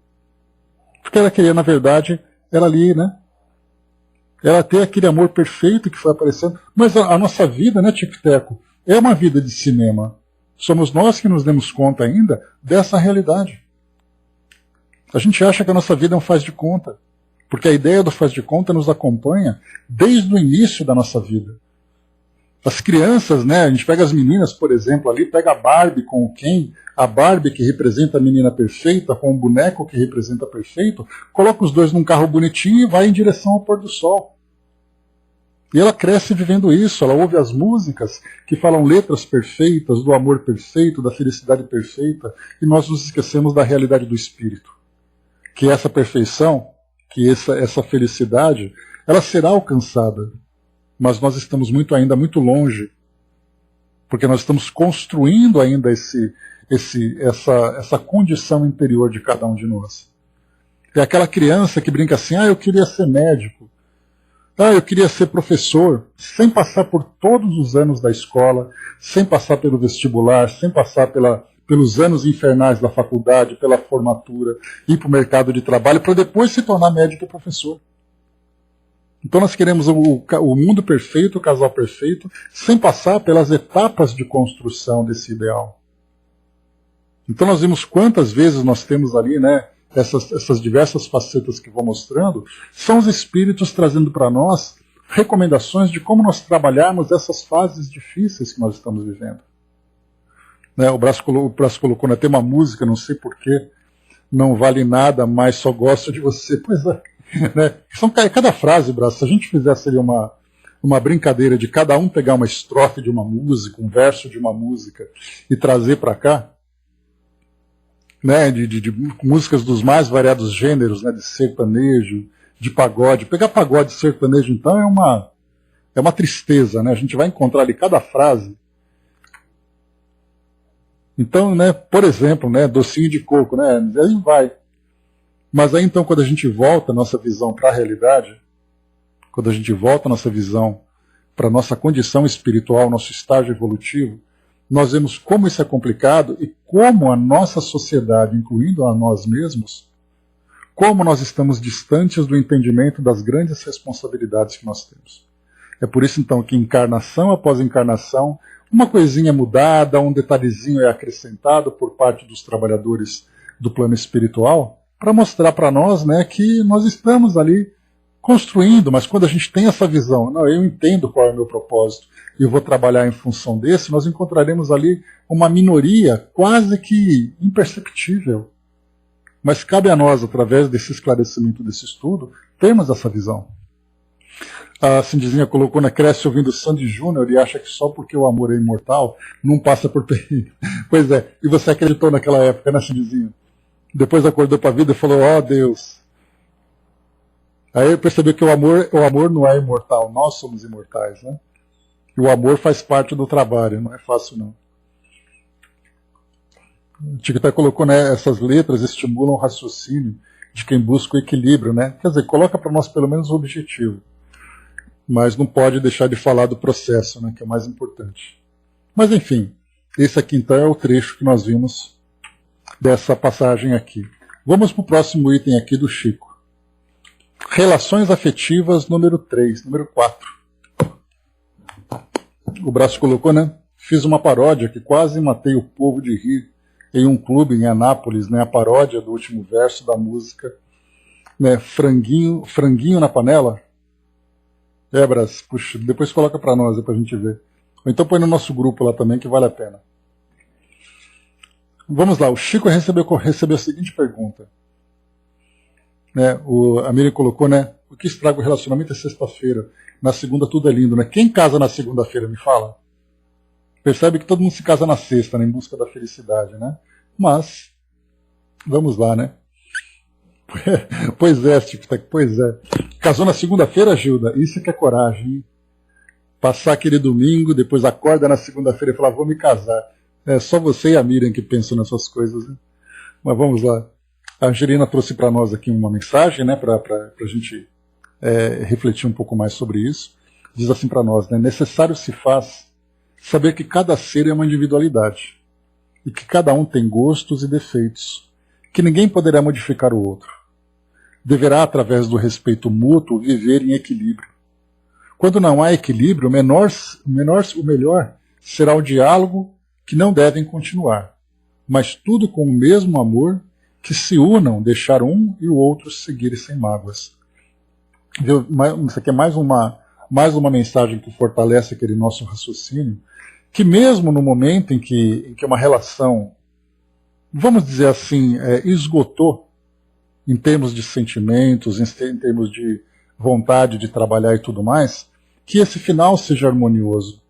Porque ela queria, na verdade, ela ali, né? Ela ter aquele amor perfeito que foi aparecendo. Mas a nossa vida, né, Tico-Teco, é uma vida de cinema. Somos nós que nos demos conta ainda dessa realidade. A gente acha que a nossa vida é um faz de conta, porque a ideia do faz de conta nos acompanha desde o início da nossa vida. As crianças, né, a gente pega as meninas, por exemplo, ali, pega a Barbie com o Ken, a Barbie que representa a menina perfeita, com o boneco que representa perfeito, coloca os dois num carro bonitinho e vai em direção ao pôr do sol. E ela cresce vivendo isso, ela ouve as músicas que falam letras perfeitas, do amor perfeito, da felicidade perfeita, e nós nos esquecemos da realidade do espírito. Que essa perfeição, que essa felicidade, ela será alcançada. Mas nós estamos ainda muito longe, porque nós estamos construindo ainda essa condição interior de cada um de nós. É aquela criança que brinca assim, eu queria ser médico, eu queria ser professor, sem passar por todos os anos da escola, sem passar pelo vestibular, sem passar pelos anos infernais da faculdade, pela formatura, ir para o mercado de trabalho, para depois se tornar médico e professor. Então nós queremos o mundo perfeito, o casal perfeito, sem passar pelas etapas de construção desse ideal. Então nós vimos quantas vezes nós temos ali, né, essas diversas facetas que vou mostrando, são os espíritos trazendo para nós recomendações de como nós trabalharmos essas fases difíceis que nós estamos vivendo. Né, o Brás colocou, né, tem uma música, não sei porquê, não vale nada, mas só gosto de você. Pois é. Né? Cada frase, Brás, se a gente fizesse ali uma brincadeira de cada um pegar uma estrofe de uma música, um verso de uma música e trazer para cá, né, de músicas dos mais variados gêneros, né, de sertanejo, de pagode. Pegar pagode e sertanejo, então, é uma tristeza, né? A gente vai encontrar ali cada frase. Então, né, por exemplo, né, docinho de coco, né, aí vai. Mas aí então, quando a gente volta a nossa visão para a realidade, quando a gente volta a nossa visão para a nossa condição espiritual, nosso estágio evolutivo, nós vemos como isso é complicado e como a nossa sociedade, incluindo a nós mesmos, como nós estamos distantes do entendimento das grandes responsabilidades que nós temos. É por isso então que encarnação após encarnação, uma coisinha mudada, um detalhezinho é acrescentado por parte dos trabalhadores do plano espiritual, para mostrar para nós, né, que nós estamos ali construindo, mas quando a gente tem essa visão, não, eu entendo qual é o meu propósito e eu vou trabalhar em função desse, nós encontraremos ali uma minoria quase que imperceptível. Mas cabe a nós, através desse esclarecimento, desse estudo, termos essa visão. A Cindizinha colocou, né, cresce ouvindo Sandy Júnior e acha que só porque o amor é imortal não passa por perigo. Pois é, e você acreditou naquela época, né, Cindizinha? Depois acordou para a vida e falou, ó Deus. Aí percebeu que o amor não é imortal, nós somos imortais, né? E o amor faz parte do trabalho, não é fácil não. O Tiquitá colocou, né, essas letras estimulam o raciocínio de quem busca o equilíbrio, né? Quer dizer, coloca para nós pelo menos o objetivo. Mas não pode deixar de falar do processo, né, que é o mais importante. Mas enfim, esse aqui então é o trecho que nós vimos dessa passagem aqui. Vamos para o próximo item aqui do Chico. Relações afetivas número 3, número 4. O Braço colocou, né? Fiz uma paródia que quase matei o povo de rir em um clube em Anápolis, né? A paródia do último verso da música, né? Franguinho na panela. Bras, puxa, depois coloca para nós, pra gente ver. Ou então põe no nosso grupo lá também, que vale a pena. Vamos lá, o Chico recebeu a seguinte pergunta. Né, a Miriam colocou, né? O que estraga o relacionamento é sexta-feira. Na segunda tudo é lindo, né? Quem casa na segunda-feira, me fala? Percebe que todo mundo se casa na sexta, né, em busca da felicidade, né? Mas, vamos lá, né? Pois é, Tic-Tac, pois é. Casou na segunda-feira, Gilda? Isso que é coragem, hein? Passar aquele domingo, depois acorda na segunda-feira e fala, vou me casar. É só você e a Miriam que pensam nessas coisas, né? Mas vamos lá. A Angelina trouxe para nós aqui uma mensagem, né, para a gente refletir um pouco mais sobre isso. Diz assim para nós, né, necessário se faz saber que cada ser é uma individualidade e que cada um tem gostos e defeitos, que ninguém poderá modificar o outro. Deverá, através do respeito mútuo, viver em equilíbrio. Quando não há equilíbrio, o melhor será o diálogo, que não devem continuar, mas tudo com o mesmo amor, que se unam, deixar um e o outro seguirem sem mágoas. Isso aqui é mais uma mensagem que fortalece aquele nosso raciocínio, que mesmo no momento em que uma relação, vamos dizer assim, esgotou, em termos de sentimentos, em termos de vontade de trabalhar e tudo mais, que esse final seja harmonioso.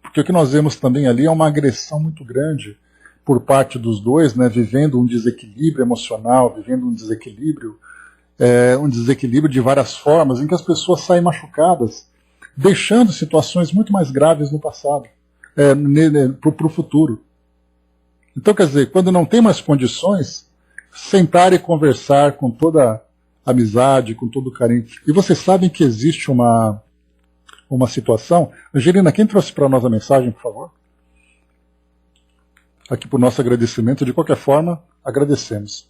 Porque o que nós vemos também ali é uma agressão muito grande por parte dos dois, né, vivendo um desequilíbrio emocional, vivendo um desequilíbrio de várias formas, em que as pessoas saem machucadas, deixando situações muito mais graves no passado, para o futuro. Então, quer dizer, quando não tem mais condições, sentar e conversar com toda amizade, com todo carinho. E vocês sabem que existe uma situação. Angelina, quem trouxe para nós a mensagem, por favor? Aqui por nosso agradecimento. De qualquer forma, agradecemos.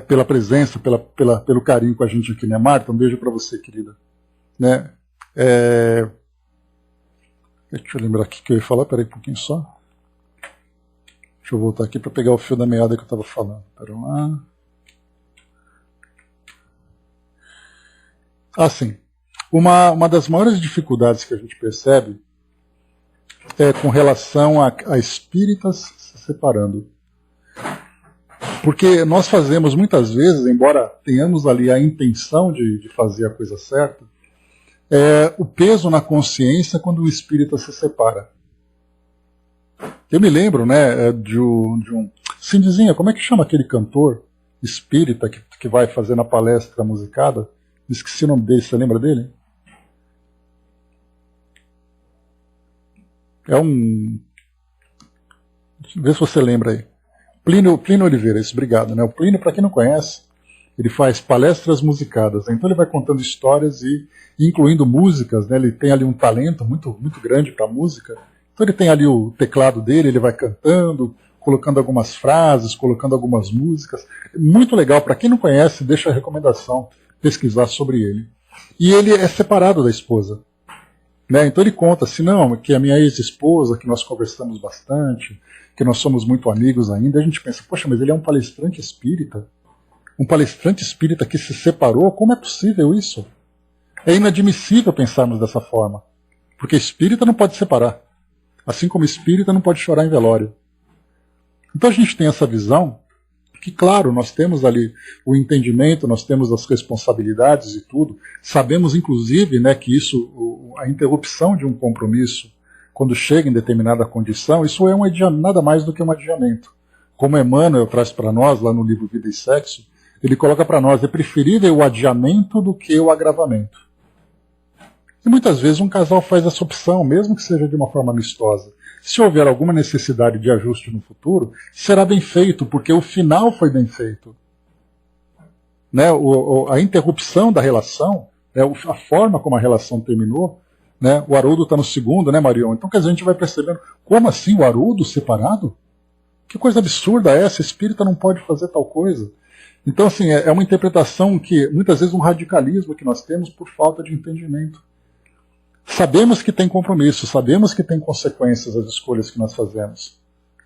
Pela presença, pelo carinho com a gente aqui, né? Marta, um beijo para você, querida. Né? Deixa eu lembrar aqui que eu ia falar, peraí um pouquinho só. Deixa eu voltar aqui para pegar o fio da meada que eu estava falando. Pera lá. Sim. Uma das maiores dificuldades que a gente percebe é com relação a espíritas se separando. Porque nós fazemos muitas vezes, embora tenhamos ali a intenção de fazer a coisa certa, o peso na consciência quando o espírita se separa. Eu me lembro, né, de um... Cindizinha, como é que chama aquele cantor espírita que vai fazer na palestra musicada? Esqueci o nome dele, você lembra dele? Vê se você lembra aí. Plínio Oliveira, isso, obrigado. Né? O Plínio, para quem não conhece, ele faz palestras musicadas. Né? Então ele vai contando histórias e incluindo músicas. Né? Ele tem ali um talento muito, muito grande para música. Então ele tem ali o teclado dele, ele vai cantando, colocando algumas frases, colocando algumas músicas. Muito legal, para quem não conhece, deixa a recomendação pesquisar sobre ele. E ele é separado da esposa. Né? Então ele conta assim, não, que a minha ex-esposa, que nós conversamos bastante, que nós somos muito amigos ainda, a gente pensa, poxa, mas ele é um palestrante espírita, Um palestrante espírita que se separou, como é possível isso? É inadmissível pensarmos dessa forma. Porque espírita não pode separar. Assim como espírita não pode chorar em velório. Então a gente tem essa visão que, claro, nós temos ali o entendimento, nós temos as responsabilidades e tudo. Sabemos, inclusive, né, que isso, a interrupção de um compromisso, quando chega em determinada condição, isso é nada mais do que um adiamento. Como Emmanuel traz para nós, lá no livro Vida e Sexo, ele coloca para nós, é preferível o adiamento do que o agravamento. E muitas vezes um casal faz essa opção, mesmo que seja de uma forma amistosa. Se houver alguma necessidade de ajuste no futuro, será bem feito, porque o final foi bem feito. Né? A interrupção da relação, a forma como a relação terminou, né? O Haroldo está no segundo, né, Marion? Então, quer dizer, a gente vai percebendo, como assim o Haroldo separado? Que coisa absurda é essa? Espírita não pode fazer tal coisa. Então, assim, é uma interpretação que, muitas vezes, um radicalismo que nós temos por falta de entendimento. Sabemos que tem compromisso, sabemos que tem consequências as escolhas que nós fazemos,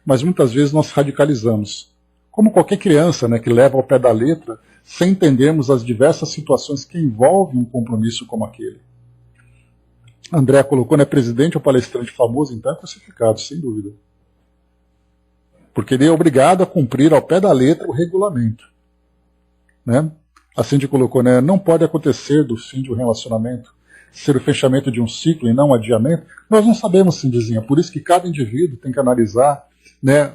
mas muitas vezes nós radicalizamos. Como qualquer criança, né, que leva ao pé da letra, sem entendermos as diversas situações que envolvem um compromisso como aquele. André colocou, né, presidente ou palestrante famoso, então é crucificado, sem dúvida. Porque ele é obrigado a cumprir ao pé da letra o regulamento. Né? A Cindy colocou, né, não pode acontecer do fim de um relacionamento ser o fechamento de um ciclo e não um adiamento. Nós não sabemos, Cindyzinha, por isso que cada indivíduo tem que analisar, né,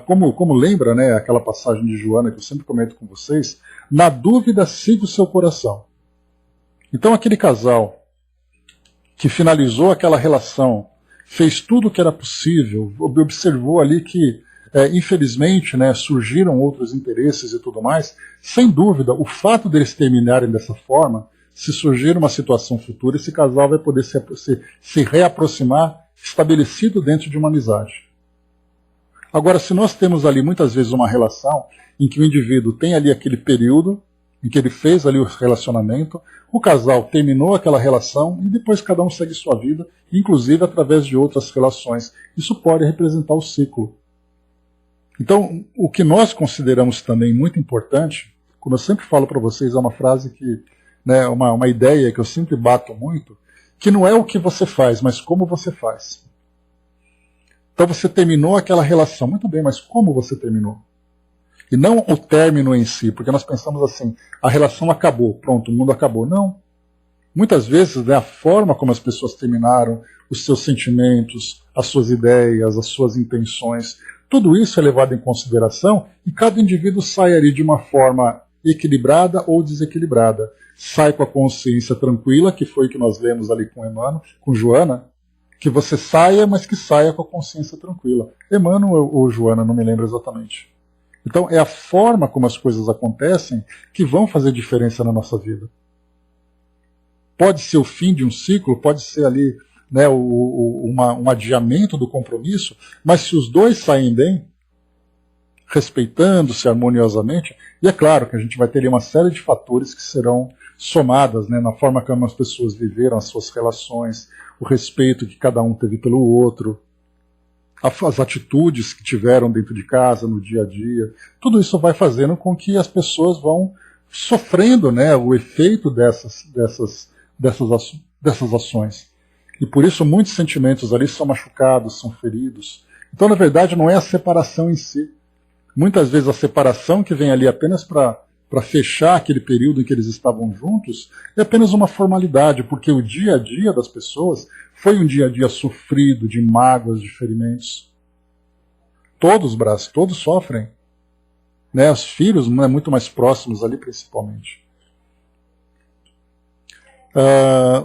como lembra, né, aquela passagem de Joana que eu sempre comento com vocês, na dúvida siga o seu coração. Então aquele casal que finalizou aquela relação, fez tudo o que era possível, observou ali que infelizmente, né, surgiram outros interesses e tudo mais, sem dúvida, o fato deles terminarem dessa forma, se surgir uma situação futura, esse casal vai poder se reaproximar, estabelecido dentro de uma amizade. Agora, se nós temos ali muitas vezes uma relação em que o indivíduo tem ali aquele período em que ele fez ali o relacionamento, o casal terminou aquela relação e depois cada um segue sua vida, inclusive através de outras relações. Isso pode representar o ciclo. Então, o que nós consideramos também muito importante, como eu sempre falo para vocês, é uma frase que, né, uma ideia que eu sempre bato muito, que não é o que você faz, mas como você faz. Então você terminou aquela relação, muito bem, mas como você terminou? E não o término em si, porque nós pensamos assim, a relação acabou, pronto, o mundo acabou. Não. Muitas vezes, né, a forma como as pessoas terminaram, os seus sentimentos, as suas ideias, as suas intenções, tudo isso é levado em consideração e cada indivíduo sai ali de uma forma equilibrada ou desequilibrada. Sai com a consciência tranquila, que foi o que nós lemos ali com Emmanuel, com Joana, que você saia, mas que saia com a consciência tranquila. Emmanuel ou Joana, não me lembro exatamente. Então é a forma como as coisas acontecem que vão fazer diferença na nossa vida. Pode ser o fim de um ciclo, pode ser ali, né, um adiamento do compromisso, mas se os dois saem bem, respeitando-se harmoniosamente, e é claro que a gente vai ter ali uma série de fatores que serão somadas, né, na forma como as pessoas viveram as suas relações, o respeito que cada um teve pelo outro, as atitudes que tiveram dentro de casa, no dia a dia, tudo isso vai fazendo com que as pessoas vão sofrendo, né, o efeito dessas ações. E por isso muitos sentimentos ali são machucados, são feridos. Então, na verdade, não é a separação em si. Muitas vezes a separação que vem ali apenas para fechar aquele período em que eles estavam juntos é apenas uma formalidade, porque o dia a dia das pessoas foi um dia a dia sofrido, de mágoas, de ferimentos. Todos sofrem. Né? Os filhos, né, muito mais próximos ali principalmente.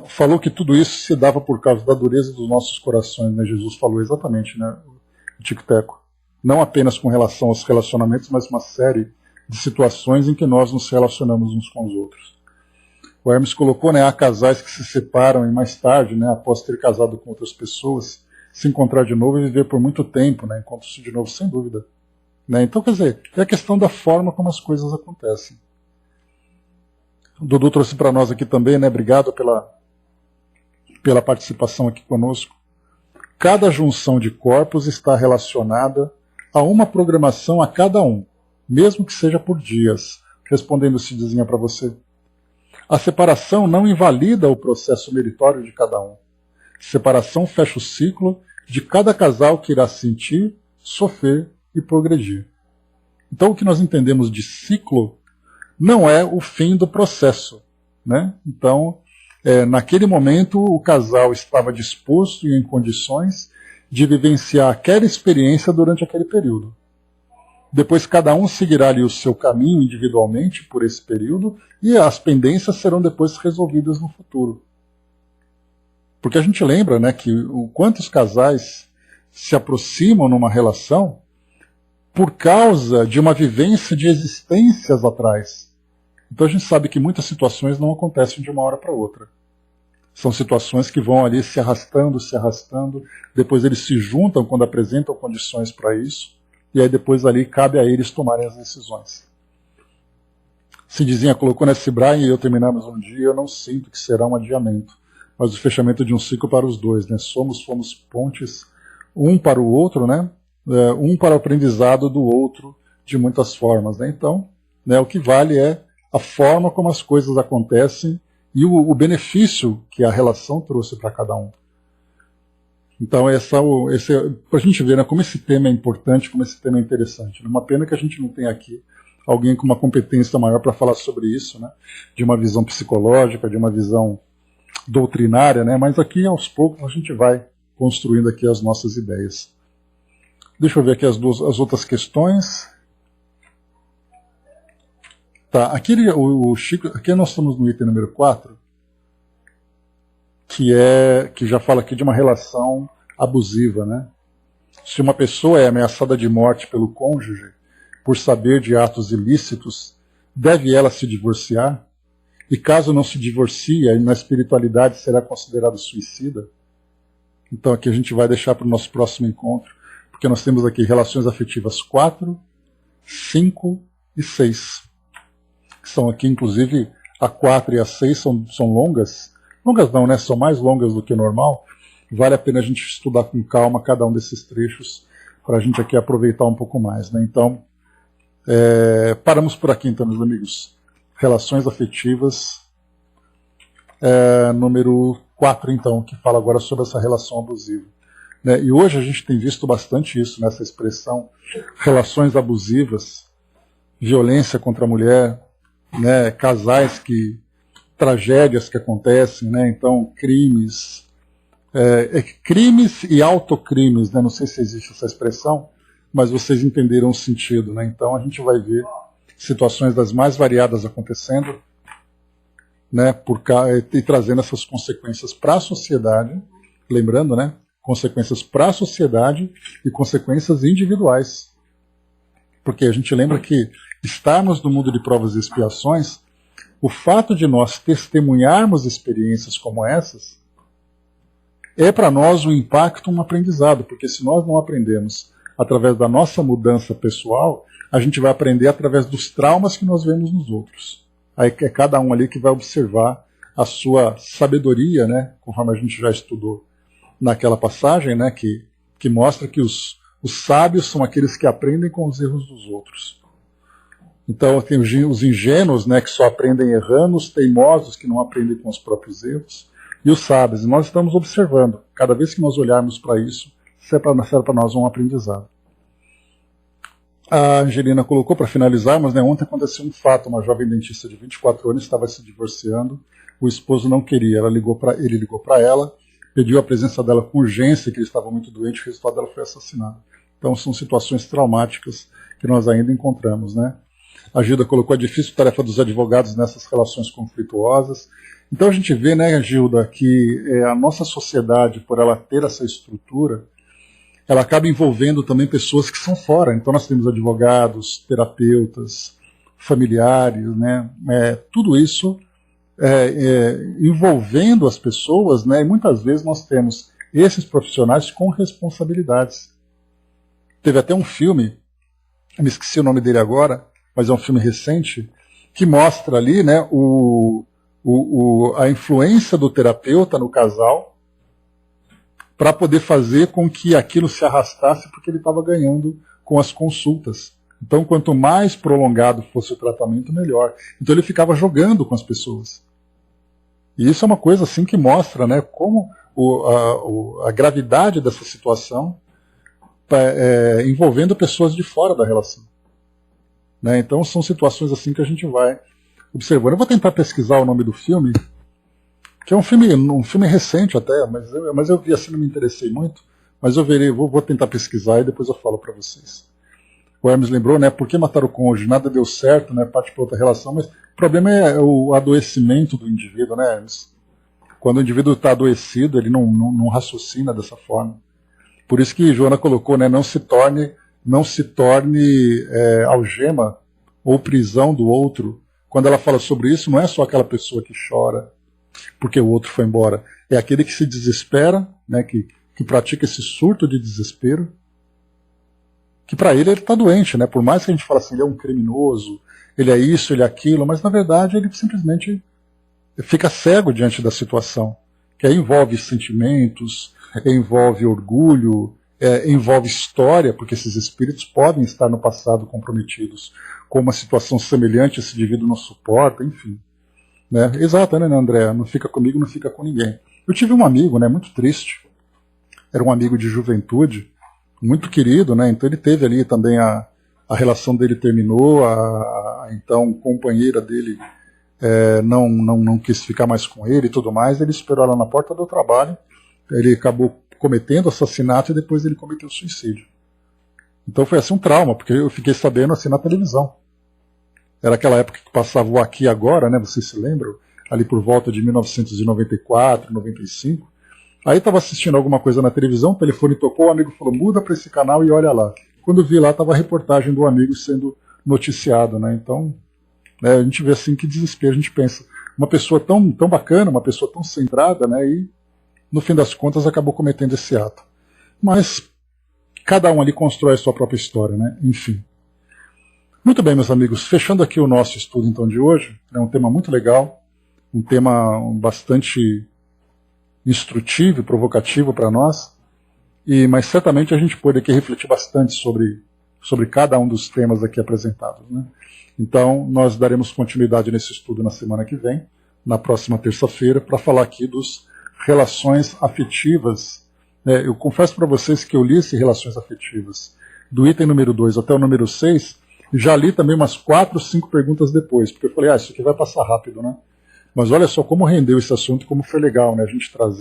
Falou que tudo isso se dava por causa da dureza dos nossos corações, né? Jesus falou exatamente, né? O Tico-Teco. Não apenas com relação aos relacionamentos, mas uma série de situações em que nós nos relacionamos uns com os outros. O Hermes colocou, né, há casais que se separam e mais tarde, né, após ter casado com outras pessoas, se encontrar de novo e viver por muito tempo, né, encontram-se de novo, sem dúvida. Né? Então, quer dizer, é a questão da forma como as coisas acontecem. O Dudu trouxe para nós aqui também, né, obrigado pela participação aqui conosco. Cada junção de corpos está relacionada a uma programação a cada um, mesmo que seja por dias. respondendo Cidizinha para você. A separação não invalida o processo meritório de cada um. Separação fecha o ciclo de cada casal que irá sentir, sofrer e progredir. Então o que nós entendemos de ciclo não é o fim do processo, né? Então, naquele momento o casal estava disposto e em condições de vivenciar aquela experiência durante aquele período. Depois cada um seguirá ali o seu caminho individualmente por esse período e as pendências serão depois resolvidas no futuro. Porque a gente lembra, né, que quantos casais se aproximam numa relação por causa de uma vivência de existências atrás. Então a gente sabe que muitas situações não acontecem de uma hora para outra. São situações que vão ali se arrastando, depois eles se juntam quando apresentam condições para isso, e aí depois ali cabe a eles tomarem as decisões. Cidizinha colocou nesse Brian e eu terminamos um dia, eu não sinto que será um adiamento, mas o fechamento de um ciclo para os dois, né? Fomos pontes um para o outro, né? Um para o aprendizado do outro de muitas formas, né? Então, né, o que vale é a forma como as coisas acontecem e o benefício que a relação trouxe para cada um. Então, para a gente ver, né, como esse tema é importante, como esse tema é interessante. Uma pena que a gente não tenha aqui alguém com uma competência maior para falar sobre isso, né, de uma visão psicológica, de uma visão doutrinária, né, mas aqui, aos poucos, a gente vai construindo aqui as nossas ideias. Deixa eu ver aqui as outras questões. Tá, aqui nós estamos no item número 4, que já fala aqui de uma relação abusiva, né? Se uma pessoa é ameaçada de morte pelo cônjuge por saber de atos ilícitos, deve ela se divorciar? E caso não se divorcie, na espiritualidade será considerado suicida? Então aqui a gente vai deixar para o nosso próximo encontro, porque nós temos aqui relações afetivas 4, 5 e 6. Que são aqui, inclusive, a 4 e a 6 são longas. Longas não, né? São mais longas do que o normal. Vale a pena a gente estudar com calma cada um desses trechos para a gente aqui aproveitar um pouco mais, né? Então, paramos por aqui então, meus amigos. Relações afetivas, número 4 então, que fala agora sobre essa relação abusiva. Né? E hoje a gente tem visto bastante isso, nessa expressão, relações abusivas, violência contra a mulher, né? Casais tragédias que acontecem, né? Então crimes e autocrimes, né? Não sei se existe essa expressão, mas vocês entenderam o sentido, né? Então a gente vai ver situações das mais variadas acontecendo, né? E trazendo essas consequências para a sociedade, lembrando, né? Consequências para a sociedade e consequências individuais, porque a gente lembra que estarmos no mundo de provas e expiações, o fato de nós testemunharmos experiências como essas é para nós um impacto, um aprendizado, porque se nós não aprendemos através da nossa mudança pessoal, a gente vai aprender através dos traumas que nós vemos nos outros. Aí é cada um ali que vai observar a sua sabedoria, né, conforme a gente já estudou naquela passagem, né, que mostra que os sábios são aqueles que aprendem com os erros dos outros. Então tem os ingênuos, né, que só aprendem errando, os teimosos que não aprendem com os próprios erros, e os sábios. E nós estamos observando. Cada vez que nós olharmos para isso, será para nós um aprendizado. A Angelina colocou, para finalizarmos, né, ontem aconteceu um fato, uma jovem dentista de 24 anos estava se divorciando, o esposo não queria, ele ligou para ela, pediu a presença dela com urgência, que ele estava muito doente, o resultado dela foi assassinado. Então são situações traumáticas que nós ainda encontramos, né? A Gilda colocou a difícil tarefa dos advogados nessas relações conflituosas. Então a gente vê, né, Gilda, que a nossa sociedade, por ela ter essa estrutura, ela acaba envolvendo também pessoas que são fora. Então nós temos advogados, terapeutas, familiares, né? Tudo isso envolvendo as pessoas, né? E muitas vezes nós temos esses profissionais com responsabilidades. Teve até um filme, eu me esqueci o nome dele agora, mas é um filme recente, que mostra ali, né, a influência do terapeuta no casal para poder fazer com que aquilo se arrastasse porque ele estava ganhando com as consultas. Então, quanto mais prolongado fosse o tratamento, melhor. Então, ele ficava jogando com as pessoas. E isso é uma coisa assim que mostra, né, como a gravidade dessa situação envolvendo pessoas de fora da relação. Né? Então, são situações assim que a gente vai observando. Eu vou tentar pesquisar o nome do filme, que é um filme recente até, mas eu vi assim, não me interessei muito, mas eu verei, vou tentar pesquisar e depois eu falo para vocês. O Hermes lembrou, né, por que matar o cônjuge? Nada deu certo, né, parte para outra relação, mas o problema é o adoecimento do indivíduo, né, Hermes? Quando o indivíduo está adoecido, ele não raciocina dessa forma. Por isso que Joana colocou, né, não se torne algema ou prisão do outro. Quando ela fala sobre isso, não é só aquela pessoa que chora porque o outro foi embora. É aquele que se desespera, né, que pratica esse surto de desespero, que para ele está doente, né? Por mais que a gente fale assim, ele é um criminoso, ele é isso, ele é aquilo, mas na verdade ele simplesmente fica cego diante da situação, que aí envolve sentimentos, envolve orgulho, envolve história, porque esses espíritos podem estar no passado comprometidos com uma situação semelhante, esse indivíduo não suporta, enfim. Né? Exato, né, André? Não fica comigo, não fica com ninguém. Eu tive um amigo, né, muito triste, era um amigo de juventude, muito querido, né? Então ele teve ali também a relação dele terminou, a então companheira dele não quis ficar mais com ele e tudo mais, ele esperou ela na porta do trabalho, ele acabou cometendo assassinato e depois ele cometeu suicídio. Então foi assim um trauma, porque eu fiquei sabendo assim na televisão. Era aquela época que passava o Aqui e Agora, né? Vocês se lembram? Ali por volta de 1994, 95. Aí estava assistindo alguma coisa na televisão, o telefone tocou, o amigo falou, muda para esse canal e olha lá. Quando vi lá, estava a reportagem do amigo sendo noticiado, né? Então, né, a gente vê assim que desespero, a gente pensa, uma pessoa tão bacana, uma pessoa tão centrada, né? E no fim das contas acabou cometendo esse ato. Mas cada um ali constrói a sua própria história, né? Enfim. Muito bem, meus amigos, fechando aqui o nosso estudo então de hoje, é um tema muito legal, um tema bastante instrutivo e provocativo para nós, mas certamente a gente pode aqui refletir bastante sobre cada um dos temas aqui apresentados. Né? Então, nós daremos continuidade nesse estudo na semana que vem, na próxima terça-feira, para falar aqui dos relações afetivas. Eu confesso para vocês que eu li esse relações afetivas, do item número 2 até o número 6, já li também umas 4, 5 perguntas depois, porque eu falei, isso aqui vai passar rápido, né? Mas olha só como rendeu esse assunto, como foi legal, né? A gente trazer